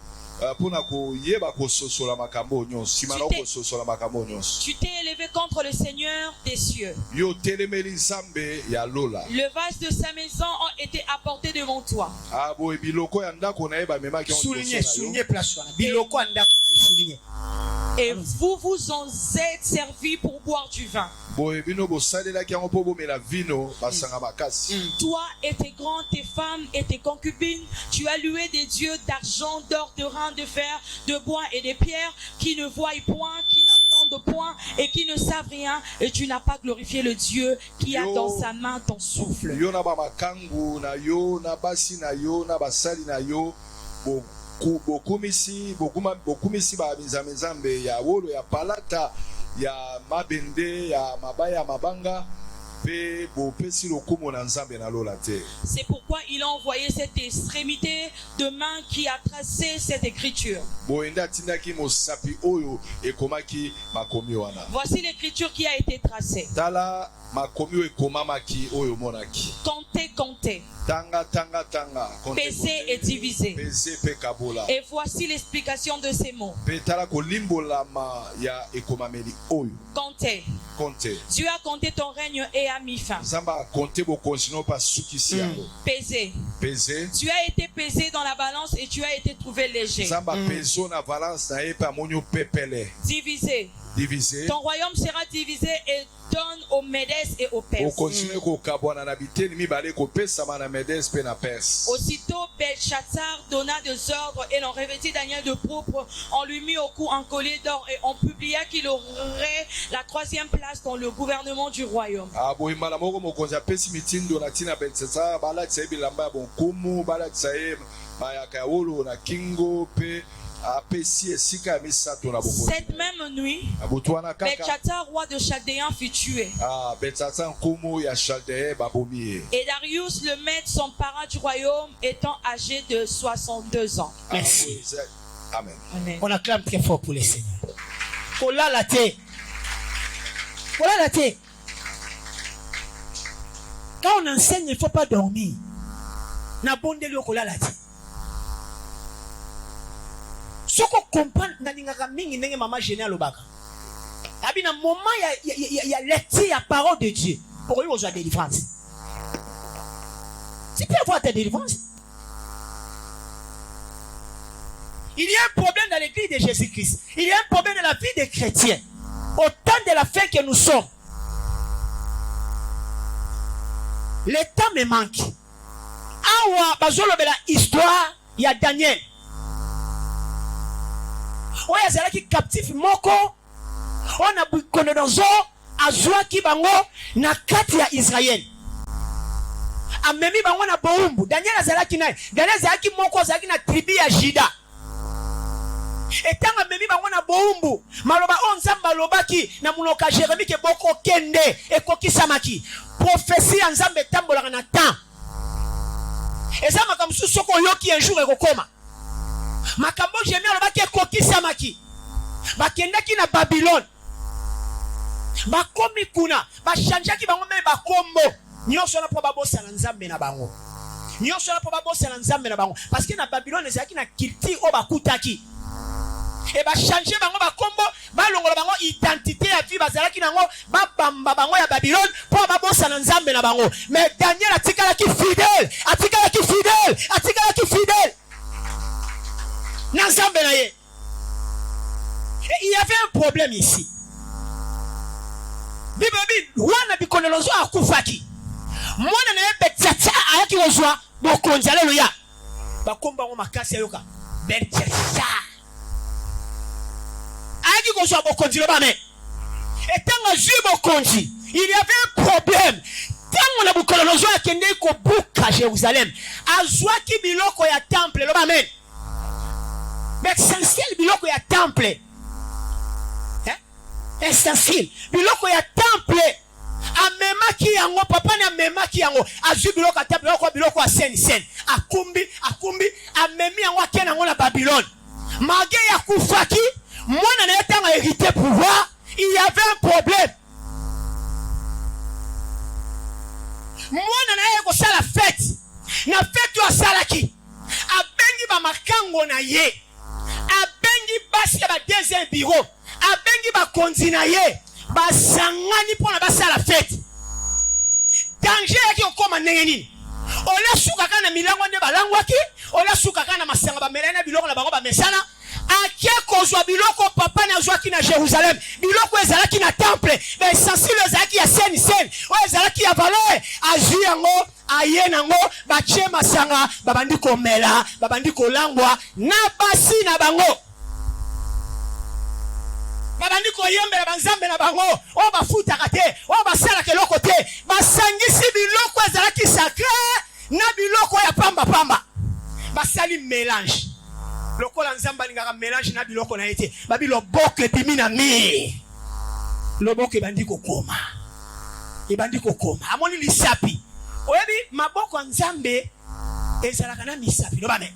pona koyeba kososola makambo nyonso sima na kososola makambo nyonso. Tu t'es élevé contre le Seigneur des cieux. Yo telemeli nzambe ya lola. Le vase de sa maison a été apporté devant toi. Boye biloko ya ndako na ye bamemaki Soulier place wana biloko ndako na soulier. Et vous vous en êtes servi pour boire du vin. Boye bino bosalelaki yango mpo bomela vino basanga makasi. Toi et tes grands, tes femmes et tes concubines, tu as loué des dieux d'argent, d'or, de rein, de fer, de bois et de pierres, qui ne voient point, qui n'entendent point et qui ne savent rien, et tu n'as pas glorifié le Dieu qui a dans sa main ton souffle. Yo na ba makangu na yo na basi na yo na basali na yo bokumisi ba mizamezambe ya wolo ya palata ya mabende ya mabaya mabanga pe bopesi lokumo na nzambe na lola te. C'est pourquoi il a envoyé cette extrémité de main qui a tracé cette écriture. Boenda tindaki mosapi oyo ekomaki makomi wana. Voici l'écriture qui a été tracée. Tala makomi ekomamaki oyo monaki. Comptez. Tanga. Pesez et divisez. Pesez pe kabola. Et voici l'explication de ces mots. Petala kolimbola ma ya ekomameli oyo. Comptez. Dieu a compté ton règne et a mis fin. Zamba compté bo continuer pas sukisi yango. Pesez. Tu as été pesé dans la balance et tu as été trouvé léger. Zamba peso na balance na epa monyo pepele. Divisé. Ton royaume sera divisé et donne aux Médès et aux Perses. Aussitôt Belshazzar donna des ordres et l'on revêtit Daniel de pourpre. On lui mit au cou un collier d'or et on publia qu'il aurait la 3e place dans le gouvernement du royaume. Cette même nuit, Belshazzar, roi de Chaldéen, fut tué. Et Darius, le maître, s'empara du royaume, étant âgé de 62 ans. Merci. Amen. On acclame très fort pour les Seigneurs. Kolala te. Quand on enseigne, il ne faut pas dormir. Na bondeli kolala te. Soko comprendre na lingaka mingi ndenge mama général obaka. Abi na moment ya lecture ya parole de Dieu pour lui aujourd'hui délivrance. Tu peux avoir ta délivrance. Il y a un problème dans l'église de Jésus-Christ. Il y a un problème dans la vie des chrétiens. Autant de la fin que nous sommes. Le temps me manque. Awa bazolo bela histoire ya Daniel. Oya zalaki captif moko on a Nabucodonosor azwaki bango na kati ya Israël amemi bango na boumbu. Daniel azalaki naye. Daniel azalaki moko azalaki na tribu ya Juda etanga amemi bango na boumbu maloba on nzamba lobaki na munoka Jérémie ke boko kende ekokisamaki prophétie ya nzambe tambolaka na temps eza makambo soko yoki un jour ekokoma makambo Jérémie alobaki ekokisamaki bakendaki na Babylone bakomi kuna bashanjaki bango me bakombo nyonso na po babosa na nzambe na bango parce que na Babylone ezalaki na culture o bakutaki et changer bango bakombo balongola bango identité ya vie bazalaki nango babamba bango ya Babylone po babosa na nzambe na bango. Mais Daniel atikalaki fidèle na nzambe na ye. Et il y avait un problème ici. Bibi wana bikonolozo akufaki mwana na Belshazzar ayaki kozwa bokonzi. Alléluia. Bakomba ngo makasi ayoka Belshazzar ayaki kozwa bokonzi loba mais etanga zwi bokonzi il y avait un problème. Tango na bikonolozo akende ko buka Jérusalem azwaki biloko ya temple loba mais essentiel biloko ya temple essentiel biloko ya temple amemaki yango papa ni amemaki yango azwi biloko ata biloko ya sen akumbi amemi yango akena yango na Babylone malgré ya kufaki mwana na yetanga hérité pouvoir il y avait un problème mwana na ye kosala fête na fête ya salaki abengi ba makango na ye abengi basi ya ba deuxième bureau abengi ba konzi na ye basangani pona basala fête danger yaki okoma ndenge nini ola suka kana milango nde balangwaki ola suka kana masanga bamelana biloko na bango bamesana ake kozwa biloko papa na zwaki na Jérusalem biloko ezalaki na temple ba essentiel ezalaki ya sen o ezalaki ya valeur azwi yango aye nango bache masanga babandi komela babandi kolangwa na basi na bango babandi koyembela banzambe na bango o bafutaka te o basala keloko te basangisi biloko ezalaki sacré na biloko ya pamba basali mélange lokola nzamba lingaka mélange na biloko na yete babi loboko ebimi na mi loboko ebandi kokoma amoni lisapi oyebi maboko nzambe ezalaka na misapi no bame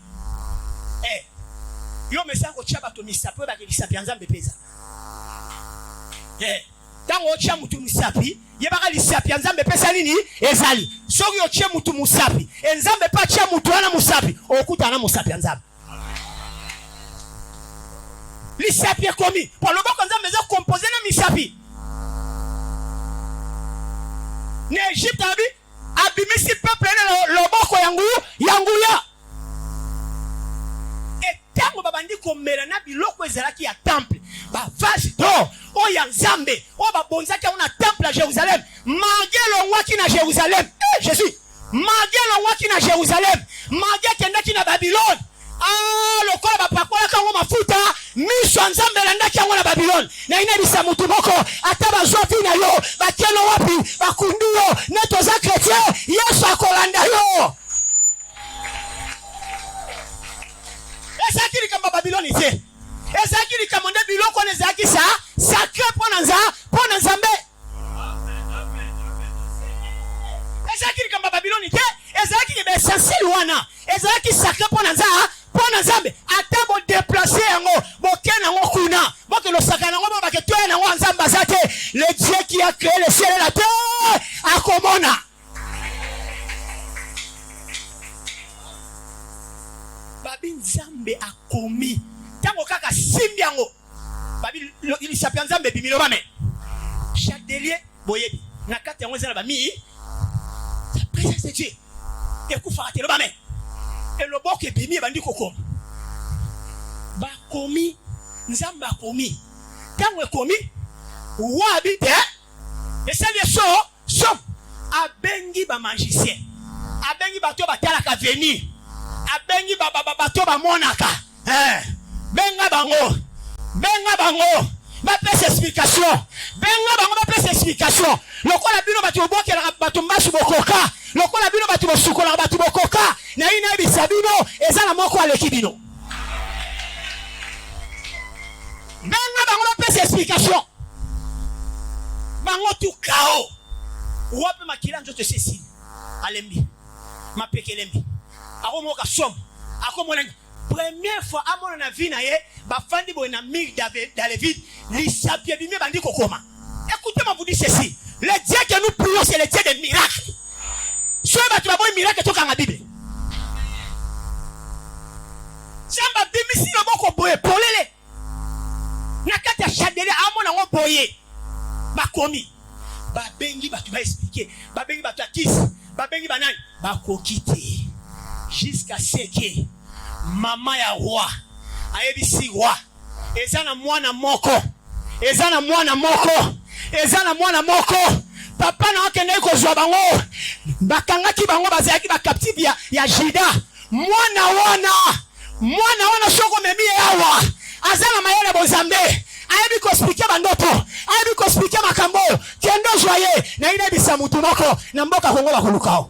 yo mesa ko chia bato misapi ba ke lisapi nzambe peza tango ochia mutu misapi yebaka lisapi nzambe pesa nini ezali soki ochia mutu musapi nzambe pa chia mutu ana musapi okuta na musapi nzambe lisapi ekomi po loboko nzambe eza composé na misapi na Egypte abi abimisi peuple na loboko yanguya etango babandi komela na biloko ezalaki ya temple ba vase d'or o ya nzambe o babonzaki na temple à Jérusalem magelo waki na Jérusalem Jésus magelo waki na Jérusalem magelo kendaki na Babylone lokola bapakola kango mafuta miso nzambe landaki yango na Babylone na ina bisa mutu moko ata bazwa na yo bakeno wapi bakundu yo neto za chrétien Yesu akolanda yo ezakiri kama Babylone te ezakiri kama nde biloko nezaki sa sacré pona nzambe ezakiri kama Babylone te ezakiri ke essentiel wana ezakiri sacré pona nzambe ata bo déplacer yango bokena yango kuna bokelo sakana yango baketoya yango nzambe azate le Dieu qui a créé le ciel et la terre akomona babi nzambe akomi tango kaka simbi yango babi il s'appelle nzambe bimilo bame chandelier boyebi na kati yango ezala bami la présence de Dieu ekufa te lo bame et le bok ebimi bandi kokoma bakomi nzambe akomi tango ekomi wabi te esali so abengi ba magicien abengi bato batalaka venir abengi bato bamonaka benga bango bapesa explication lokola bino bato bokela bato mbasu bokoka lokola bino bato bosukola bato bokoka na ina ebisa bino ezala moko aleki bino benga bango bapesa explication bango tu kao wapi makila nzoto sesi alembi mapekelembi akomoka som akomona première fois amona na vie na ye bafandi boy na mille David lisapie bimé bandi kokoma. Écoutez-moi vous dire ceci, le Dieu que nous prions c'est le Dieu des miracles. Soit tu vas voir un miracle tout dans la Bible. Samba bimisi no boko boye polele. Nakata chadele amona ngo boye. Bakomi. Babengi batu ba expliquer, babengi batu akisi, babengi banani, bakokite. Jusqu'à ce que maman ya roi ayebisi roi ezana mwana moko papa na okende kozwa bango bakangaki bango bazaki ba captive ya Juda mwana wana soko memi yawa azana mayele bozambe ayebi ko expliquer bandoto ayebi ko expliquer makambo kendo joyeux na ina bisa mutu moko na mboka kongo bakolukao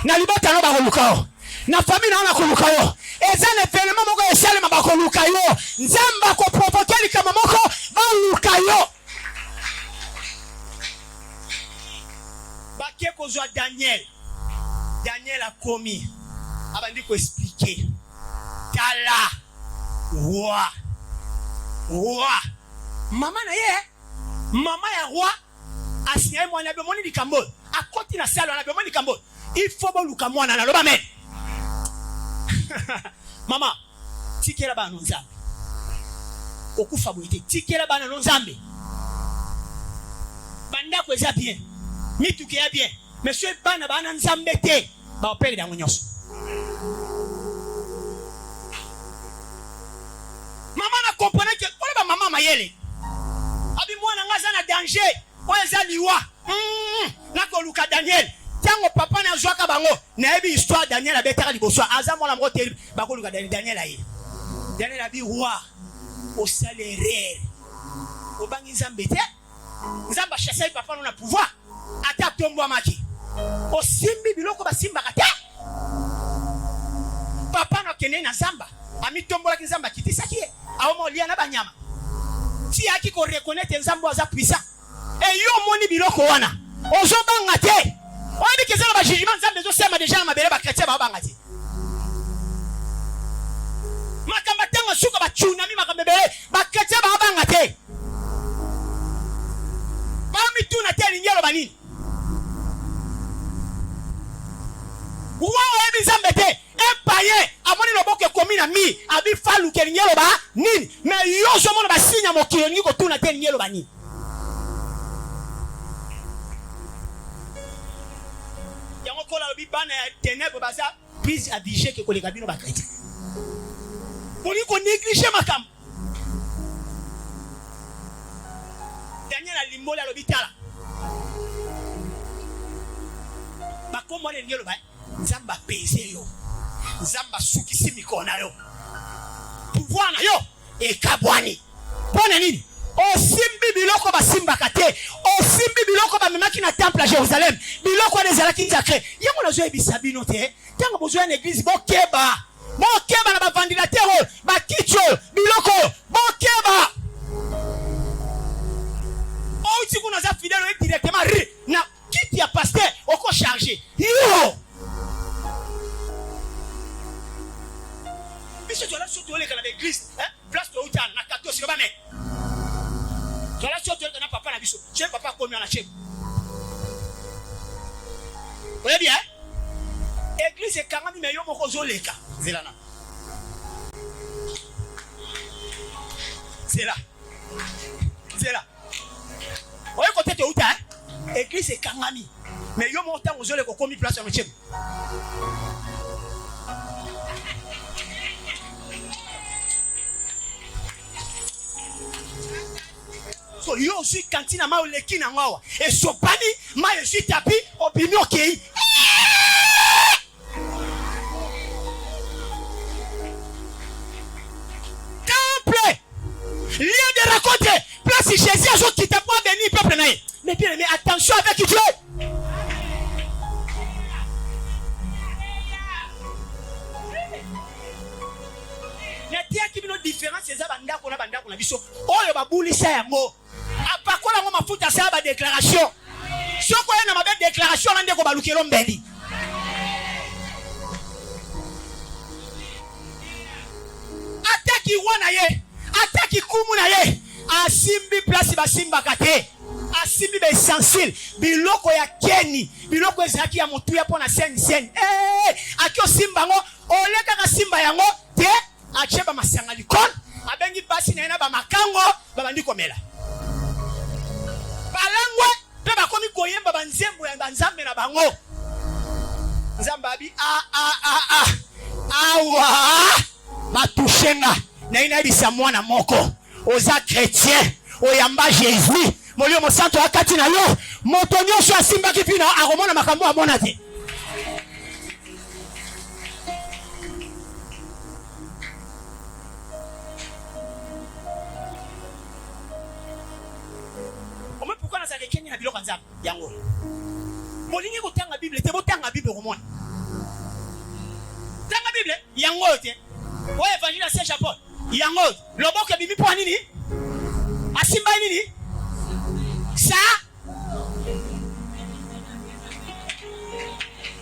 na libota no bakolukao na famille na koluka yo ezana événement moko esalema bakoluka yo nzamba ko provoquer kama moko baluka yo kozwa Daniel a commis abandi ko expliquer tala roi mama na ye mama ya roi asigné moi na be moni likambo akoti na sala na be moni likambo il faut ba luka mwana na loba men mama tikela bana nzambe okufa boite tikela bana nzambe banda ko eza bien mituke ya bien monsieur bana nzambe te ba opere dango nyoso mama na comprendre que on ba mama mayele abi mwana ngaza na danger o eza liwa na ko luka Daniel tango papa na zwaka bango na ebi histoire Daniel abetaka liboso aza mwana moko terrible ba ko luka Daniel aye Daniel abi roi au salaire au bangi nzambe te nzamba chasser papa na pouvoir ata tombo maki o simbi biloko ba simba kata papa na kene na zamba ami tombo la nzamba kitisa ki aomo lia na banyama ti aki ko reconnaître nzambo aza puissant et yo moni biloko wana ozo banga te oyebi kezela ba jugement nzambe zo sema déjà mabele ba chrétien ba banga te makamba tanga suka ba tsunami makamba bele ba chrétien ba banga te ba mi tuna te lingelo banini Ouwa ebi nzambe te un païen amoni loboko komi na mi abi falu ke lingelo ba nini mais yo zo mona ba sinya mokilo ni ko tuna te lingelo banini yango kola lobi bana ya ténèbres baza prise à viger que koleka bino ba chrétien boni ko négliger makam Daniel a limbola lobi tala ba ko mo le ngelo ba nzamba pese yo nzamba sukisi mikona yo pouvoir na yo e kabwani pona nini osimbi biloko basimba kate osimbi biloko bamemaki na temple à Jérusalem biloko ezalaki sacré yango nazo ebisa bino te tango bozo na église bokeba na bavandilateur bakicho biloko bokeba o uti kuna za fidèle directement na kiti ya pasteur oko charger yo biso tola surtout les kana l'église place to uta na kato sio ba me tola surtout na papa na biso chez papa komi na chez oye bien église e kangami me yo moko zoleka zelana c'est là oye côté to uta église e kangami mais yo moko tango zoleka komi place na chez so yo suis cantina ma oleki na ngawa et sopani ma je suis tapi opinion kei temple lieu de raconter place Jésus a zo kita pour bénir peuple na mais bien mais attention avec Dieu netia kibino différence eza bandako na biso oyo babulisa yango apakola ngo mafuta sa ba déclaration soko yana mabe déclaration na ndeko balukelo mbeli ataki wana ye ataki kumu na ye asimbi place basimba kate asimbi be essentiel biloko ya keni biloko ezaki ya motu ya pona sen akio simba ngo oleka ka simba yango te acheba masanga likon abengi basi na ina ba makango babandi komela balangwe pe bakomi koyemba banzembo ya banzambe na bango nzambabi awa batushenga na ina bisa mwana moko oza chrétien oyamba Jésus molio mosanto akati na yo moto nyosho asimba kipina akomona makambo amona te na biloko nzambe yango bolingi kotanga Bible te botanga Bible komona tanga Bible yango te o évangile Saint Jean Paul yango loboko bimi po nini asimba nini ça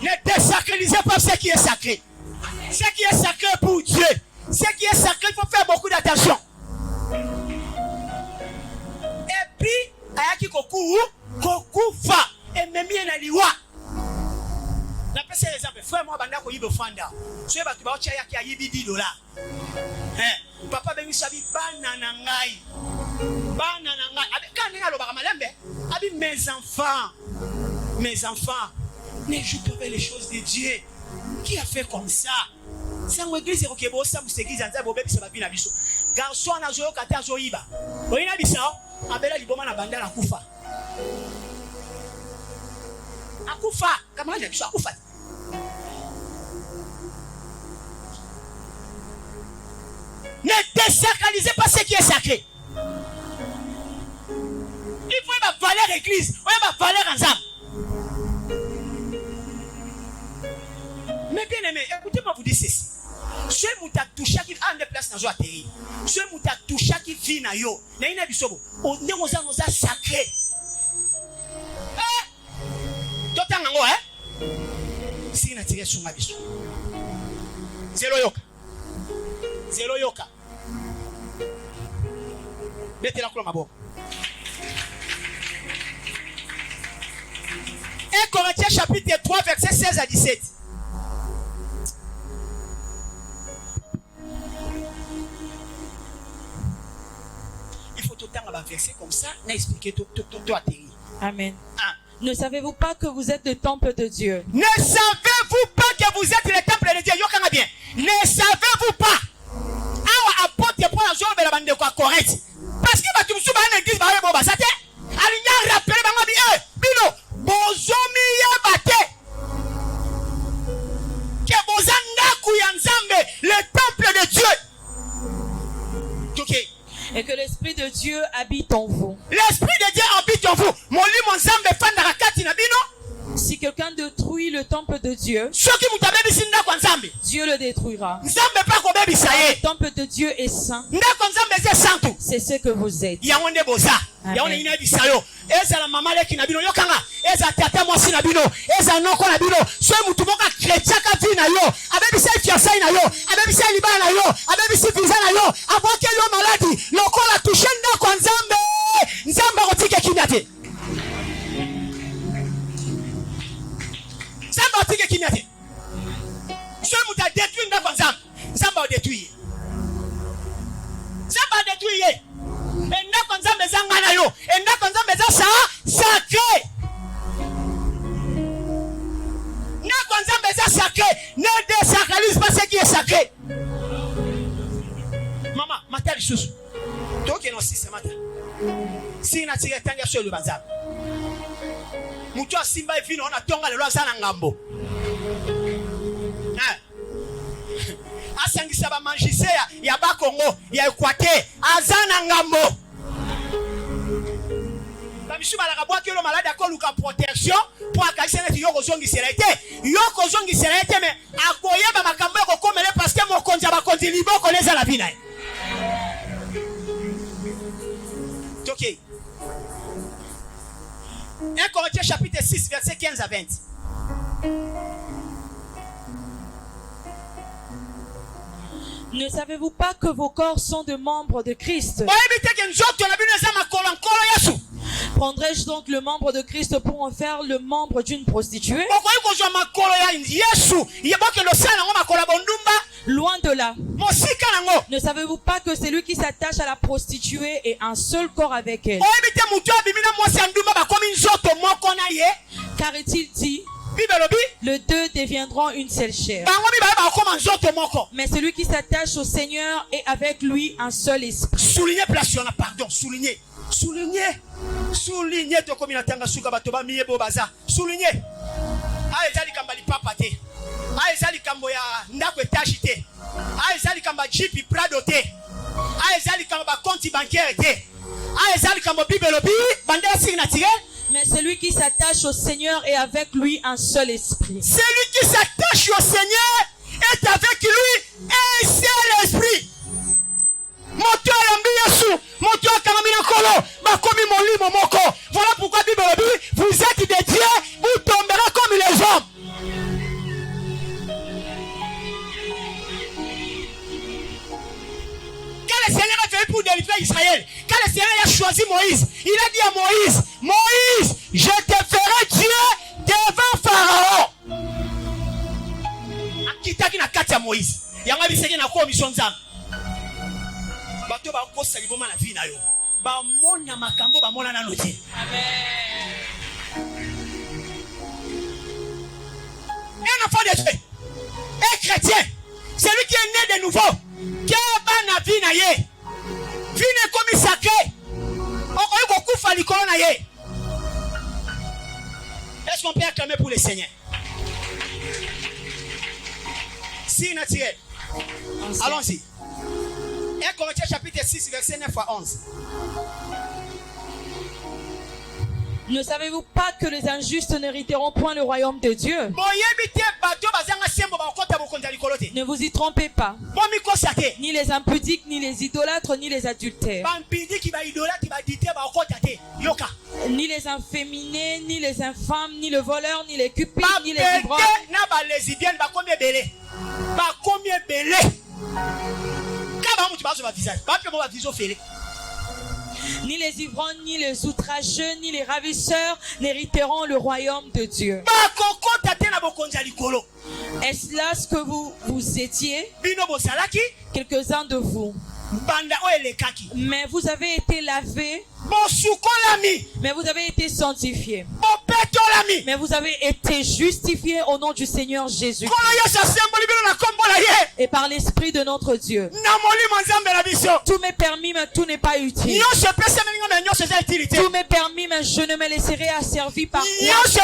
Ne désacralisez pas ce qui est sacré. Ce qui est sacré pour Dieu. Ce qui est sacré, il faut faire beaucoup d'attention. Et puis, ayaki koku fa et memie na liwa. La personne exemple, frère moi banda ko yibe fanda. So ba tu ba ocha yaki ayibi $10. Papa bengi sabi bana na ngai. Bana na ngai. Abi kan nga lo ba malembe. Abi mes enfants, ne jouez pas avec les choses de Dieu. Qui a fait comme ça? C'est une église qui est bossa, c'est église en zabo bébé ça va bien abiso. Garçon na joyo kata joyiba. Oyina bisa, abela liboma na banda na kufa. Akufa, kama na biso akufa. Ne désacralisez pas ce qui est sacré. Il faut ma valeur église, ma valeur ensemble. Mais bien aimé, écoutez-moi vous dire ceci. Ce mouta toucha qui a une place dans la terre. Ce mouta toucha qui vit na yo. Na ina bisobo. On est aux sacré. Totanga ngo si na tiré sur ma biso. Zéro yoka. Mettez la clé ma boque. 1 Corinthiens chapitre 3 verset 16 à 17. Il faut tout le temps avoir verset comme ça, n'a expliqué tout atterrir. Amen. Ne savez-vous pas que vous êtes le temple de Dieu? Ne savez-vous pas que vous êtes le temple de Dieu? Yokanga bien. Ne savez-vous pas? Awa apôtre pour la joie de la bande quoi correct. Parce que tu me souviens de l'église barre boba ça te. Alinya rappelé bango bi bino bozomi yabate. Que bozanga kuyanzambe le temple de Dieu. OK. Et que l'Esprit de Dieu habite en vous. L'Esprit de Dieu habite en vous. Si quelqu'un détruit le temple de Dieu, Dieu le détruira. Le temple de Dieu est saint. C'est ce que vous êtes. Amen. Sacré, ne désacralise pas ce qui est sacré. Maman, matin les choses. Toi qui es non si ce matin. Si na tiré tanga sur le bazar. Mutu asimba evino na tonga le loza na ngambo. Asangisa ba manjise ya ba Congo, ya Equateur, azana ngambo. Bamisuma la kabwa ki lo malade akoluka protection pour akalisena ti yoko zongi serete. Yoko zongi serete mais akoyeba makambo ko komele parce que mo konza ba konzi libo koneza la bina. OK. 1 Corinthiens chapitre 6 verset 15 à 20. Ne savez-vous pas que vos corps sont des membres de Christ? Prendrais-je donc le membre de Christ pour en faire le membre d'une prostituée? Loin de là. Ne savez-vous pas que celui qui s'attache à la prostituée est un seul corps avec elle? Car est-il dit, les deux deviendront une seule chair. Mais celui qui s'attache au Seigneur est avec lui un seul esprit. Soulignez, pardon, soulignez. Soulignez to comme inatanga suka batoba miye bo baza. Soulignez. Ezali kamba lipapa te. Ezali kambo ya ndako etage te. Ezali kamba Jeep Prado te. Ezali kamba compte bancaire te. Ezali kamba bibelobi bandela signature. Mais celui qui s'attache au Seigneur est avec lui un seul esprit. Celui qui s'attache au Seigneur est avec lui un seul esprit. Voilà pourquoi Bible dit, vous êtes des dieux, vous tomberez comme les hommes. Seigneur est venu pour délivrer Israël, quand le Seigneur a choisi Moïse, il a dit à Moïse, Moïse, je te ferai Dieu devant Pharaon. Akitaki na kati ya Moïse. Yanga bisenge na ko mission nzambe. Bato ba ko sali boma na vie na yo. Ba mona makambo ba mona na note. Amen. Un enfant de Dieu, un chrétien, celui qui est né de nouveau, qui a ban na vie na ye. Vie ne comme sacré. On a beaucoup fallu qu'on na ye. Est-ce qu'on peut acclamer pour le Seigneur? Si naturel. Allons-y. 1 Corinthiens chapitre 6, verset 9 à 11. Ne savez-vous pas que les injustes n'hériteront point le royaume de Dieu? Ne vous y trompez pas. Ni les impudiques, ni les idolâtres, ni les adultères, ni les inféminés, ni les infâmes, ni le voleur, ni les cupides, ni les ivrognes, ni les ivrognes, ni les outrageux, ni les ravisseurs n'hériteront le royaume de Dieu. Est-ce là ce que vous étiez? Quelques-uns de vous. Mais vous avez été lavés. Mais vous avez été sanctifiés. Mais vous avez été justifiés au nom du Seigneur Jésus. Et par l'Esprit de notre Dieu. Tout m'est permis, mais tout n'est pas utile. Tout m'est permis, mais je ne me laisserai asservir par ce soir.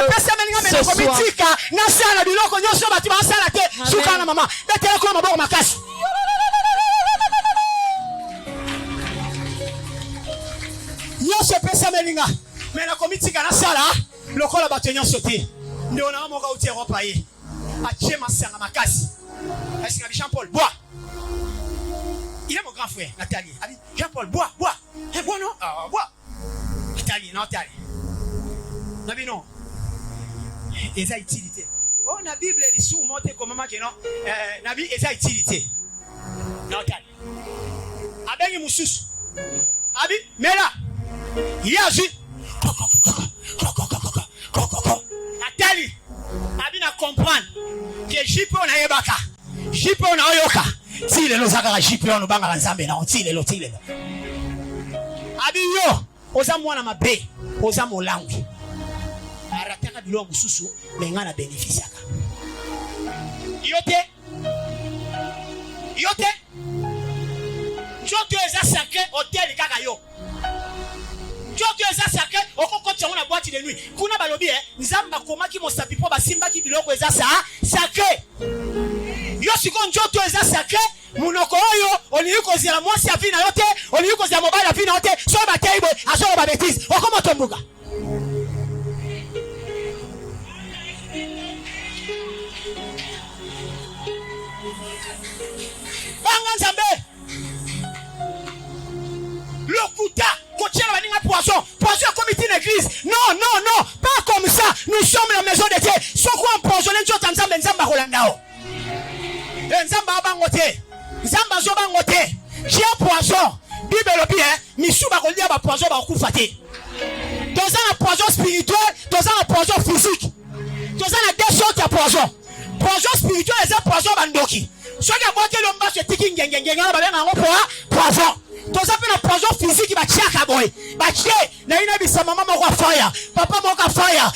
Nyonso pesa melinga mais na komitika na sala lokola bato nyonso te ndio na moka uti Europe ye achie masanga makasi est-ce que Jean-Paul bois il est mon grand frère Nathalie Jean-Paul bois et bois non bois Nathalie nabi non eza utilité oh na Bible li sou monte comme maman que non nabi eza utilité Nathalie abengi mususu abi mela il y a juste Nathalie abina comprendre que jipo na yebaka jipo na oyoka ti lelo zakaka jipo no banga nzambe na ti lelo abi yo oza mwana mabe oza molangu arataka bilo mususu menga na bénéficiaka yote joto eza sacré hôtel kaka yo joto eza sacré okoko tsango na boîte de nuit kuna balobi nzamba komaki mosapi po basimba ki biloko eza sacré yo siko joto eza sacré munoko oyo olingi kozela mwasi ya vina yote olingi kozela mobali ya vina yote so bataibo aso ba bêtise okoma tombuka banga nzambe Lokuta, coachera la ligne poisson comme une église. Non, pas comme ça. Nous sommes la maison de Dieu. Ce qu'on empoisonné, Dieu t'ensemble, Nzamba Rolandao. Nzamba Bangote, Nzamba Zobangote. J'ai un poison. Bible le bien, Misuba Rolia va poison va couffater. Dans un poison spirituel, dans un poison physique. Dans un des sortes de poison. Poison spirituel et un poison bandoki. Ce qui a boité l'homme, c'est tiki poison. Toza pe na poison physique ba tiaka boy ba tie na ina bisa mama moko fire papa moko fire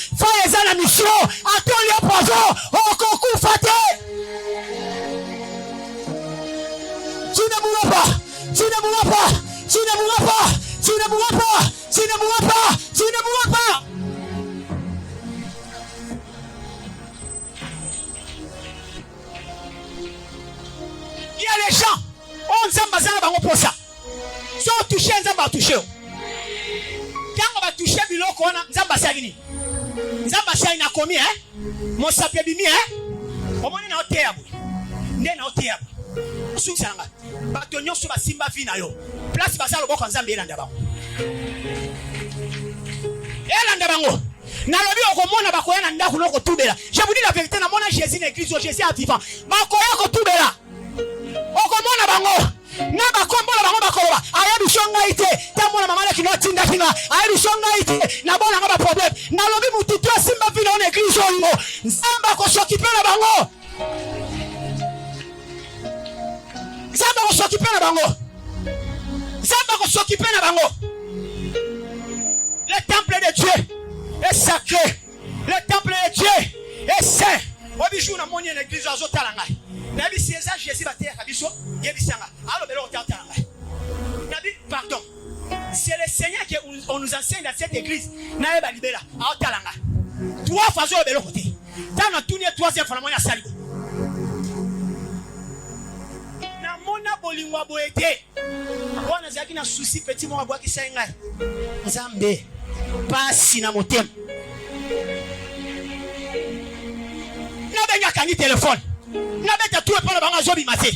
eza na mission atoli poison okokufa te tu ne mourras pas il y a les gens on s'embazana bango pour ça. So toucher nzamba toucher. Quand va toucher biloko na nzamba sagini. Nzamba sagina komi Mo sapia bimi Omoni na otea bu. Nde na otea bu. Susanga. Bato nyonso ba simba vina yo. Place basalo boko nzambe elanda bango. Elanda bango. Na lobi okomona bakoyana ndako noko tubela. Je vous dis la vérité na mona Jésus na église Jésus a vivant. Bakoya ko tubela. Okomona bango. Na bakombola bango bakoloba ayebi songa ite tamona mama le kino tinda kinga ayebi songa ite na bona ngaba problem na lobi mutitu asimba vile on église oyo nzamba ko s'occuper na bango nzamba ko s'occuper na bango nzamba ko s'occuper na bango. Le temple de Dieu est sacré, le temple de Dieu est saint. Obijou na moni na église azotala ngai nabi si eza Jésus bateka biso yebisanga alors belo otala ngai nabi pardon c'est le Seigneur qui on nous enseigne dans cette église na eba libela otala ngai trois fois zo belo côté dans na tourner troisième fois na moni asali na mona bolingwa boete wana zaki na souci petit mo abwa ki sai ngai nzambe pasi na motema nabenga kangi téléphone nabeta tout epona banga zobi mate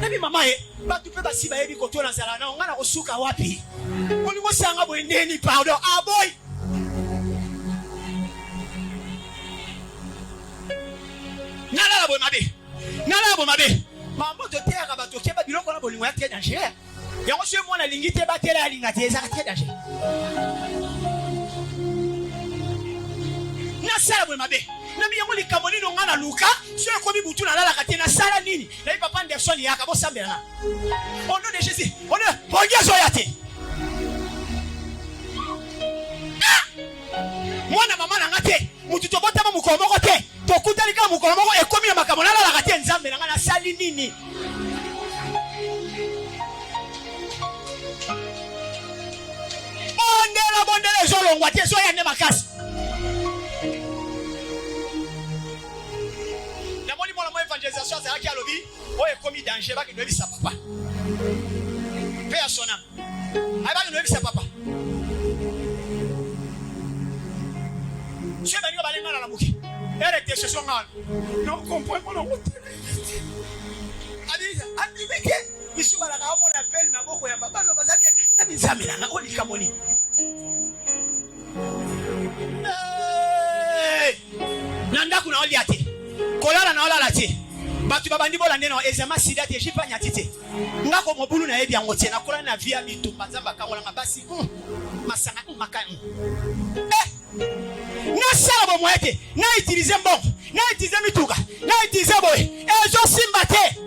nabi mama e batu pe basi ba yebi koto na zala na ngana kosuka wapi olingo sanga boy ndeni pardon aboy nala boy mabe mambo to terra ba to keba biloko na bolingo ya te danger yango se mona lingite ba tela linga te za te danger na sala boy mabe nami yango likamoni no ngana luka so ekomi butu na lala kate na sala nini na papa Anderson yaka bo sambela na au nom de Jésus on est bongezo yate mwana mama na ngate mutu to botama mukolo moko te to kutali ka mukolo moko ekomi na makamona lala kate nzambe na ngana sali nini bondela zolongwa te so yane makasi. Évangélisation c'est là qui a lobby oh est commis danger ba ki doit sa papa paix à son âme ai ba ki doit sa papa je vais ba lenga la muki erete ce sont ngal non comprend pas non abi beke bisu bala ka mo na appel na boko ya papa no bazaki na bizamela na oli kamoni nanda kuna oli ate kolala na olala te batu babandi bolande na ezema sida te jipa nyati te ngako mobulu na yebi yango te na kolala na via bitumba nzamba kangola ngabasi masanga makan na sabo moete na utiliser mbongo na utiliser mituka na utiliser boy ezo simba te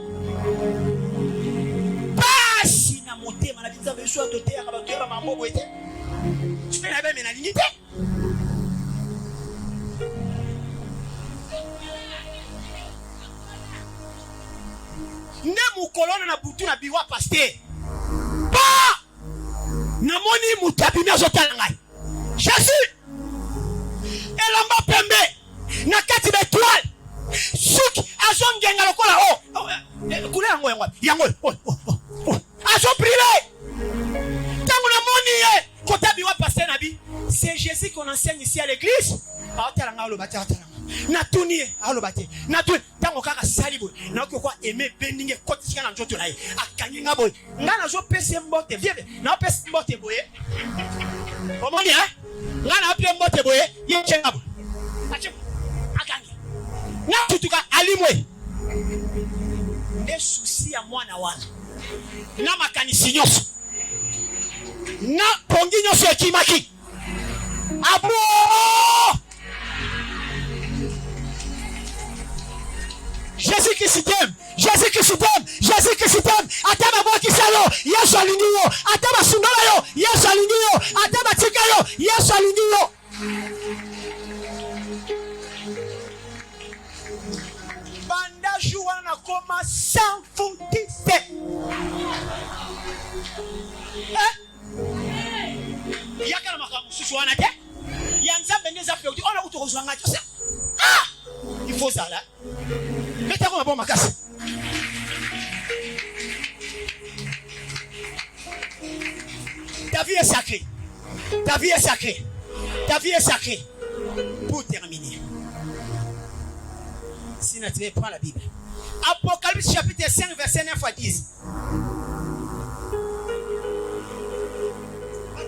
basi na motema na binza beso to te ya batu ya mambo boete tu na be mena lingite ne mukolona na butu na biwa pasteur pa na moni mutabimi azotala ngai Jésus elamba pembe na kati betoile suki azongenga lokola kule yango azo briller tango na moni ye kotabiwa pasteur nabi c'est Jésus qu'on enseigne ici à l'église atala ngalo batata na tunie alobate na tu tango kaka salibo na ko aimer bendinge kotika na njoto na ye akangi ngabo ngana zo pese mbote vive na pese mbote boye omoni ngana pese mbote boye yeche ngabo ache akangi na tutuka alimwe des soucis ya mwana wana na makanisi nyoso na pongi nyoso ekimaki abo Jésus-Christ t'aime, Jésus-Christ t'aime, Jésus-Christ t'aime. Ataba kwa kisalo, Yesu alingiyo. Ataba sundola yo, Yesu alingiyo. Ataba tika yo, Yesu alingiyo. Banda juwa na koma sans foutiste. Yaka na makamu susu wana te. Yanzambe neza fe uti ona utokozwa ngacho se. Il faut ça là. Mettez-vous un bon macasse. Ta vie est sacrée. Ta vie est sacrée. Ta vie est sacrée. Pour terminer. Si tu prends la Bible. Apocalypse chapitre 5 verset 9 à 10.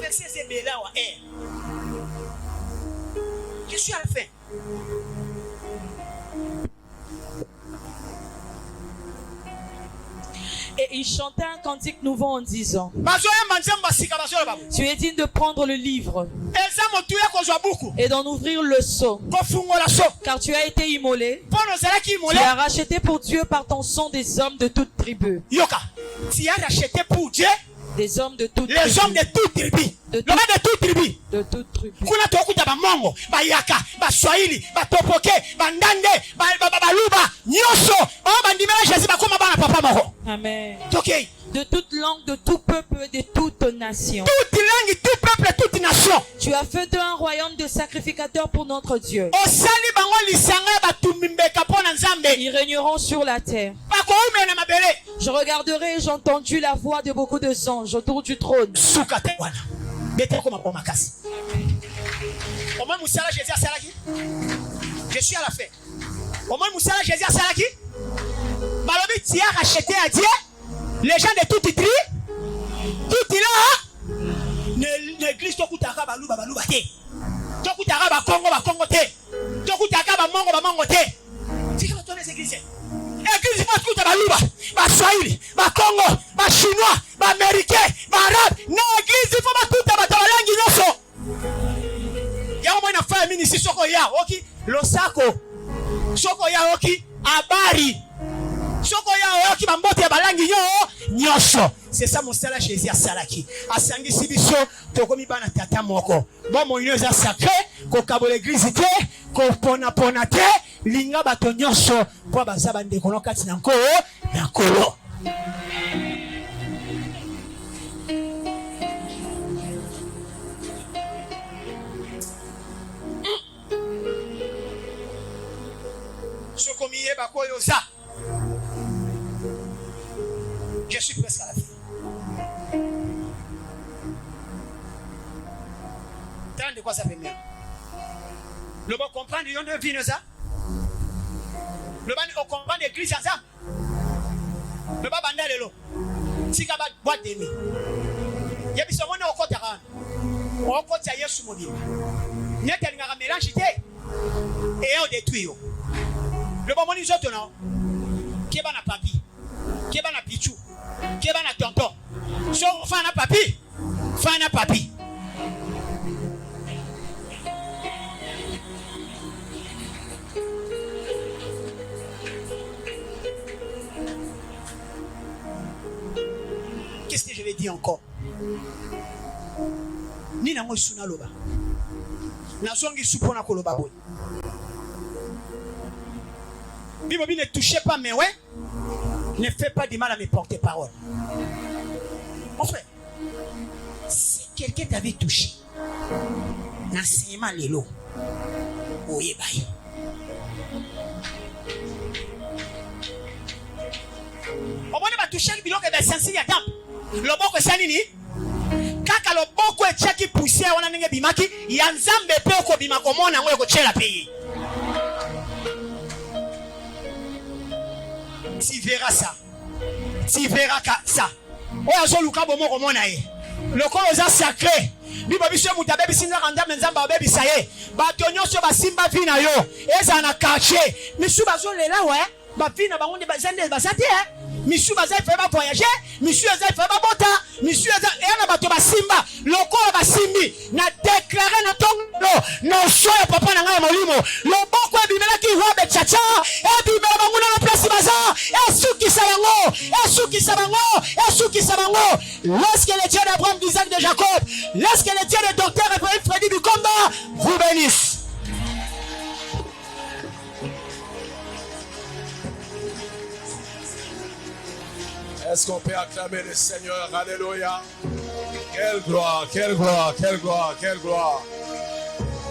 Verset c'est là ou je suis à la fin. Et il chantait un cantique nouveau en disant, tu es digne de prendre le livre et d'en ouvrir le sceau, car tu as été immolé, tu as racheté pour Dieu par ton sang des hommes de toute tribu. Tu as racheté pour Dieu des hommes de toute les tribu. hommes de toute tribu. De Le de toute tribu. De toute tribu. Kuna tokuta ba Mongo, ba Yaka, ba Swahili, ba Topoke, ba Ndande, ba Luba, Nyoso, ba ndimela Jésus ba koma ba na papa moko. Amen. OK. De toute langue, de tout peuple, de toute nation. Toute langue, tout peuple, toute nation. Tu as fait d'eux un royaume de sacrificateurs pour notre Dieu. Osali bango lisanga ba tumimbeka pona Nzambe. Ils régneront sur la terre. Ba ko umena mabele. Je regarderai et j'ai entendu la voix de beaucoup de anges autour du trône. Sukate wana. Bete koma poma kasi. Au moins Moussala Jésus a salaki. Je suis à la fin. Au moins Moussala Jésus a salaki. Balobi tu as racheté à Dieu les gens de toute tribu. Tout là. L'église tokutaka baluba te. Tokutaka ba Congo te. Tokutaka ba Mongo te. C'est que ton église. Église pas tout baluba, ba Swahili, ba Congo, ba Chinois, ba Américain, ba Arabe. Na église il faut pas tout ba langue nyoso. Ya mo na fa mini si soko ya, oki losako. Soko ya oki habari. Soko ya oki bambote ya balangi nyoso. C'est ça mon sala Jésus a salaki. Asangi sibiso tokomi bana tata moko. Bon mon inoza sacré ko kabo l'église te, ko pona te, linga bato nyonso po baza bande kono kati na nkolo. Sokomi yeba koyo za. Je suis presque à la fin. Tant de quoi ça fait bien. Le bon comprendre yon de vie ça. Le bon comprendre l'église ça. Le bon banda lelo. Tika ba boîte de nuit. Yebiso mona okota kana. Okota Yesu mobile. Neta linga mélange té. Et on détruit yo. Le bon moni zoto non. Keba na papi. Keba na pichu. Keba na tonton. So fana papi. Fana papi. Qu'est-ce que je vais dire encore? Ni na moi suna loba. Na songi supona ko loba boy. Bible ne touchez pas mais ouais. Ne fais pas du mal à mes porte-paroles. Mon frère, si quelqu'un t'avait touché, n'enseignement l'élo, oye baye. Au moins, tu touché le bilon que des sensibles à temple. Le bon que c'est nini? Kaka le bon que c'est qui poussé à on a bimaki, yanzambe pe ko bimako mona ngwe ko chela pays. Tu verras ça. Tu verras ça. Oya zo luka bomo ko mona ye. Le corps est sacré. Bibo biso mutabe bisinza kanda menzamba baby saye. Ba tonyo so ba simba vina yo. Eza na caché. Misu bazo lela ouais. Ba vina ba onde bazande bazate hein. Misu bazai fait ba voyager. Misu bazai fait ba bota. Misu bazai et na bato ba simba. Le corps ba simbi na déclarer na tongo. No so papa na ngai molimo. Le boko bimela ki robe chacha. E bimela banguna na place baza. Esuki sabango. Lorsque le Dieu d'Abraham, d'Isaac, de Jacob, lorsque le Dieu de docteur Ephraim, Freddy Bikomba vous bénisse. Est-ce qu'on peut acclamer le Seigneur? Alléluia. Quelle gloire, quelle gloire, quelle gloire, quelle gloire.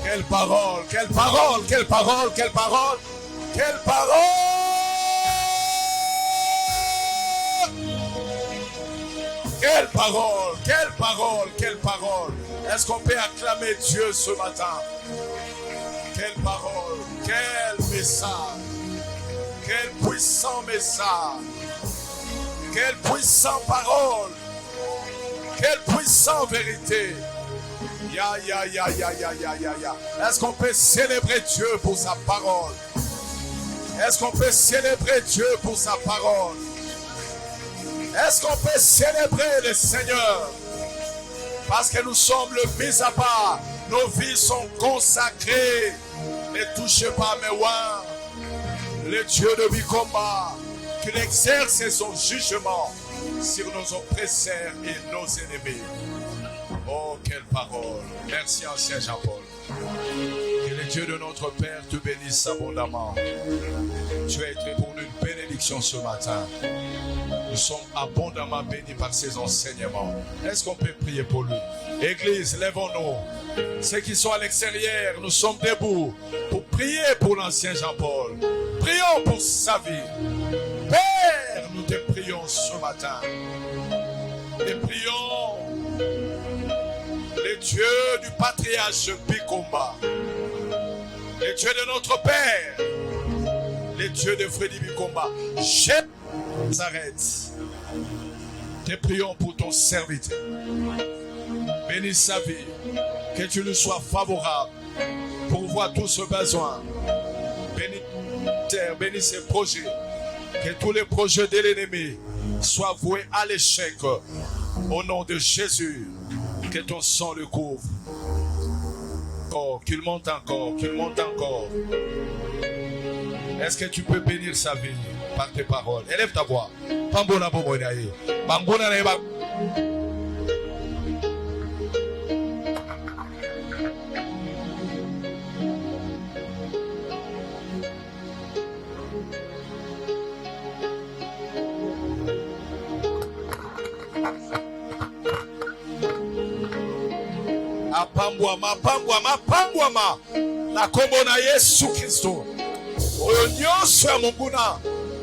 Quelle parole, quelle parole, quelle parole, quelle parole, quelle parole. Quelle parole, quelle parole, quelle parole. Est-ce qu'on peut acclamer Dieu ce matin? Quelle parole, quel message. Quel puissant message. Quelle puissante parole. Quelle puissante vérité. Ya. Est-ce qu'on peut célébrer Dieu pour sa parole? Est-ce qu'on peut célébrer Dieu pour sa parole? Est-ce qu'on peut célébrer le Seigneur? Parce que nous sommes le mis à part. Nos vies sont consacrées. Ne touchez pas mes oins. Le Dieu de Bikomba, qu'il exerce son jugement sur nos oppresseurs et nos ennemis. Oh, quelle parole. Merci, ancien Jean-Paul. Que le Dieu de notre Père te bénisse abondamment. Tu as été pour nous une bénédiction ce matin. Nous sommes abondamment bénis par ses enseignements. Est-ce qu'on peut prier pour lui? Église, lèvons-nous. Ceux qui sont à l'extérieur, nous sommes debout pour prier pour l'ancien Jean-Paul. Prions pour sa vie. Père, nous te prions ce matin. Te prions le Dieu du patriarche Bikomba, le Dieu de notre Père, le Dieu de Freddy Bikomba. S'arrête. Te prions pour ton serviteur. Bénis sa vie. Que tu lui sois favorable pour voir tout ce besoin. Bénis ses projets. Que tous les projets de l'ennemi soient voués à l'échec. Au nom de Jésus, que ton sang le couvre. Oh, qu'il monte encore, qu'il monte encore. Est-ce que tu peux bénir sa vie par tes paroles? Élève ta voix. Pambona bomonaye. Pambona na ba. Mapambwama na kombo na Yesu Kristo. Oyo nyonso ya monguna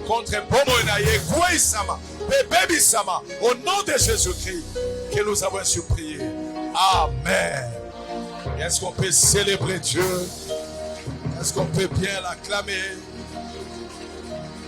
contre bomo na ye kweisama, bebebisama au nom de Jésus-Christ que nous avons su prier. Amen. Est-ce qu'on peut célébrer Dieu? Est-ce qu'on peut bien l'acclamer?